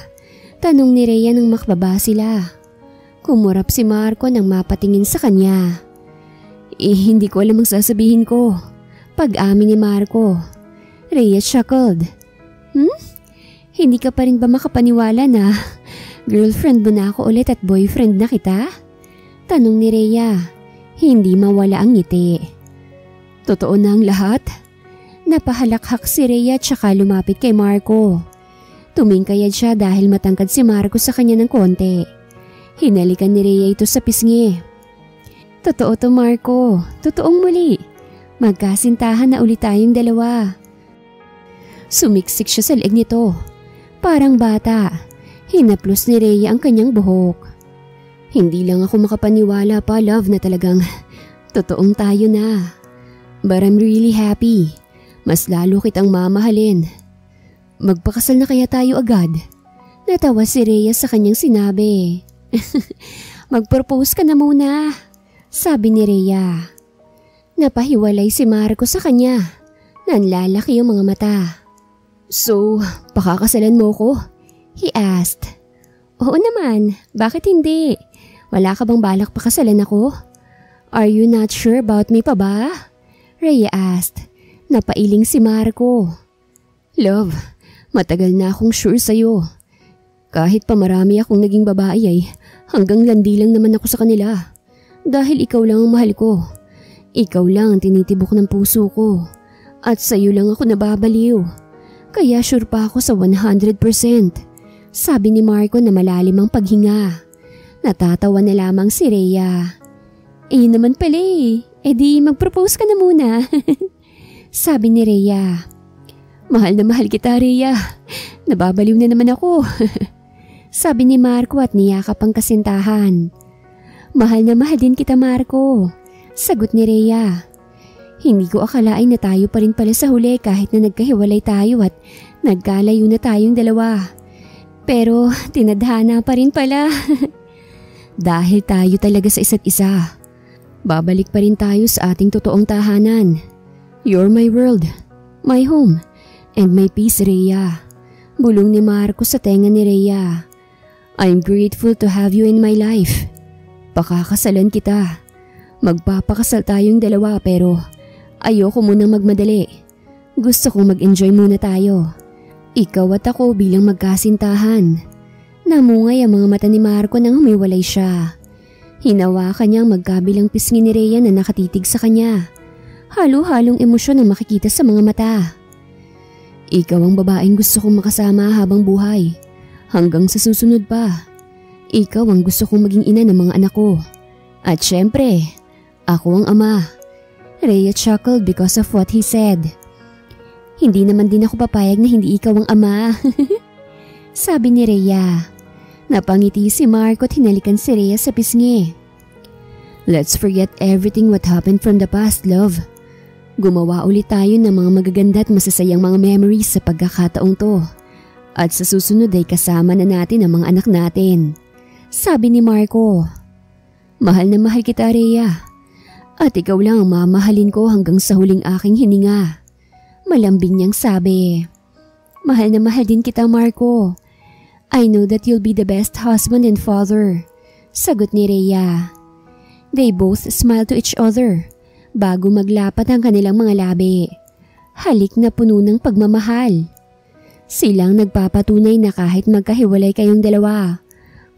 [SPEAKER 1] Tanong ni Rhea nang makababa sila. Kumurap si Marco nang mapatingin sa kanya. Hindi ko alam ang sasabihin ko. Pag-amin ni Marco. Rhea chuckled. Hindi ka pa rin ba makapaniwala na girlfriend mo na ako ulit at boyfriend na kita? Tanong ni Rhea. Hindi mawala ang ngiti. Totoo na ang lahat? Napahalakhak si Rhea tsaka lumapit kay Marco. Tumingkayad siya dahil matangkad si Marco sa kanya ng konti. Hinalikan ni Rhea ito sa pisngi. Totoo to Marco, totoong muli. Magkasintahan na ulit tayong dalawa. Sumiksik siya sa leeg nito. Parang bata, hinaplos ni Rhea ang kanyang buhok. Hindi lang ako makapaniwala pa love na talagang totoong tayo na. But I'm really happy. Mas lalo kitang mamahalin. Magpakasal na kaya tayo agad? Natawa si Rhea sa kanyang sinabi. Mag-propose ka na muna, sabi ni Rhea. Napahiwalay si Marco sa kanya. Nanlalaki ang mga mata. So, pakakasalan mo ko? He asked. Oo naman, bakit hindi? Wala ka bang balak pakasalan ako? Are you not sure about me pa ba? Rhea asked. Napailing si Marco. Love, matagal na akong sure sa'yo. Kahit pa marami akong naging babae ay hanggang landi lang naman ako sa kanila. Dahil ikaw lang ang mahal ko. Ikaw lang ang tinitibok ng puso ko. At sa'yo lang ako nababaliw. Kaya sure pa ako sa 100%. Sabi ni Marco na malalim ang paghinga. Natatawa na lamang si Rhea. Naman pala di mag-propose ka na muna. Sabi ni Rhea. Mahal na mahal kita Rhea. Nababaliw na naman ako. Sabi ni Marco at niyakap ang kasintahan. Mahal na mahal din kita Marco. Sagot ni Rhea. Hindi ko akalain na tayo pa rin pala sa huli kahit na nagkahiwalay tayo at nagkalayo na tayong dalawa. Pero tinadhana pa rin pala. Dahil tayo talaga sa isa't isa. Babalik pa rin tayo sa ating totoong tahanan. You're my world, my home, and my peace Rhea. Bulong ni Marco sa tenga ni Rhea. I'm grateful to have you in my life. Pakakasalan kita. Magpapakasal tayong dalawa pero ayoko munang magmadali. Gusto kong mag-enjoy muna tayo. Ikaw at ako bilang magkasintahan. Namungay ang mga mata ni Marco nang humiwalay siya. Hinawakan niyang magkabilang pisngi ni Rhea na nakatitig sa kanya. Halo-halong emosyon ang makikita sa mga mata. Ikaw ang babaeng gusto kong makasama habang buhay. Hanggang sa susunod pa. Ikaw ang gusto kong maging ina ng mga anak ko. At syempre, ako ang ama. Rhea chuckled because of what he said. Hindi naman din ako papayag na hindi ikaw ang ama. Sabi ni Rhea. Napangiti si Marco at hinalikan si Rhea sa pisngi. Let's forget everything what happened from the past, love. Gumawa ulit tayo ng mga magaganda at masasayang mga memories sa pagkakataong to. At sa susunod ay kasama na natin ang mga anak natin. Sabi ni Marco. Mahal na mahal kita Rhea. At ikaw lang ang mamahalin ko hanggang sa huling aking hininga. Malambing niyang sabi. Mahal na mahal din kita Marco. I know that you'll be the best husband and father. Sagot ni Rhea. They both smiled to each other bago maglapat ang kanilang mga labi. Halik na puno ng pagmamahal. Silang nagpapatunay na kahit magkahiwalay kayong dalawa,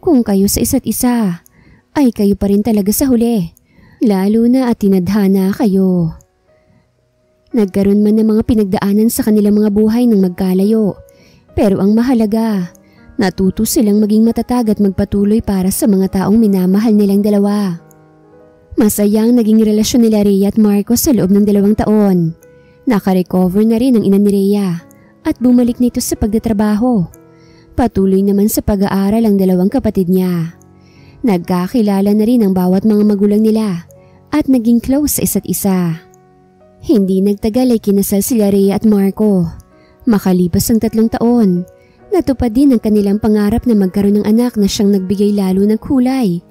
[SPEAKER 1] kung kayo sa isa't isa, ay kayo pa rin talaga sa huli, lalo na at tinadhana kayo. Nagkaroon man ng mga pinagdaanan sa kanilang mga buhay ng magkalayo, pero ang mahalaga, natuto silang maging matatag at magpatuloy para sa mga taong minamahal nilang dalawa. Masayang naging relasyon nila Rhea at Marco sa loob ng 2 taon. Nakarecover na rin ang ina ni Rhea at bumalik na ito sa pagtatrabaho. Patuloy naman sa pag-aaral ang 2 kapatid niya. Nagkakilala na rin ang bawat mga magulang nila at naging close sa isa't isa. Hindi nagtagal ay kinasal sila Rhea at Marco. Makalipas ang 3 taon, natupad din ang kanilang pangarap na magkaroon ng anak na siyang nagbigay lalo ng kulay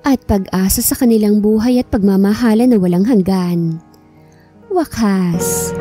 [SPEAKER 1] at pag-asa sa kanilang buhay at pagmamahala na walang hanggan. Wakas.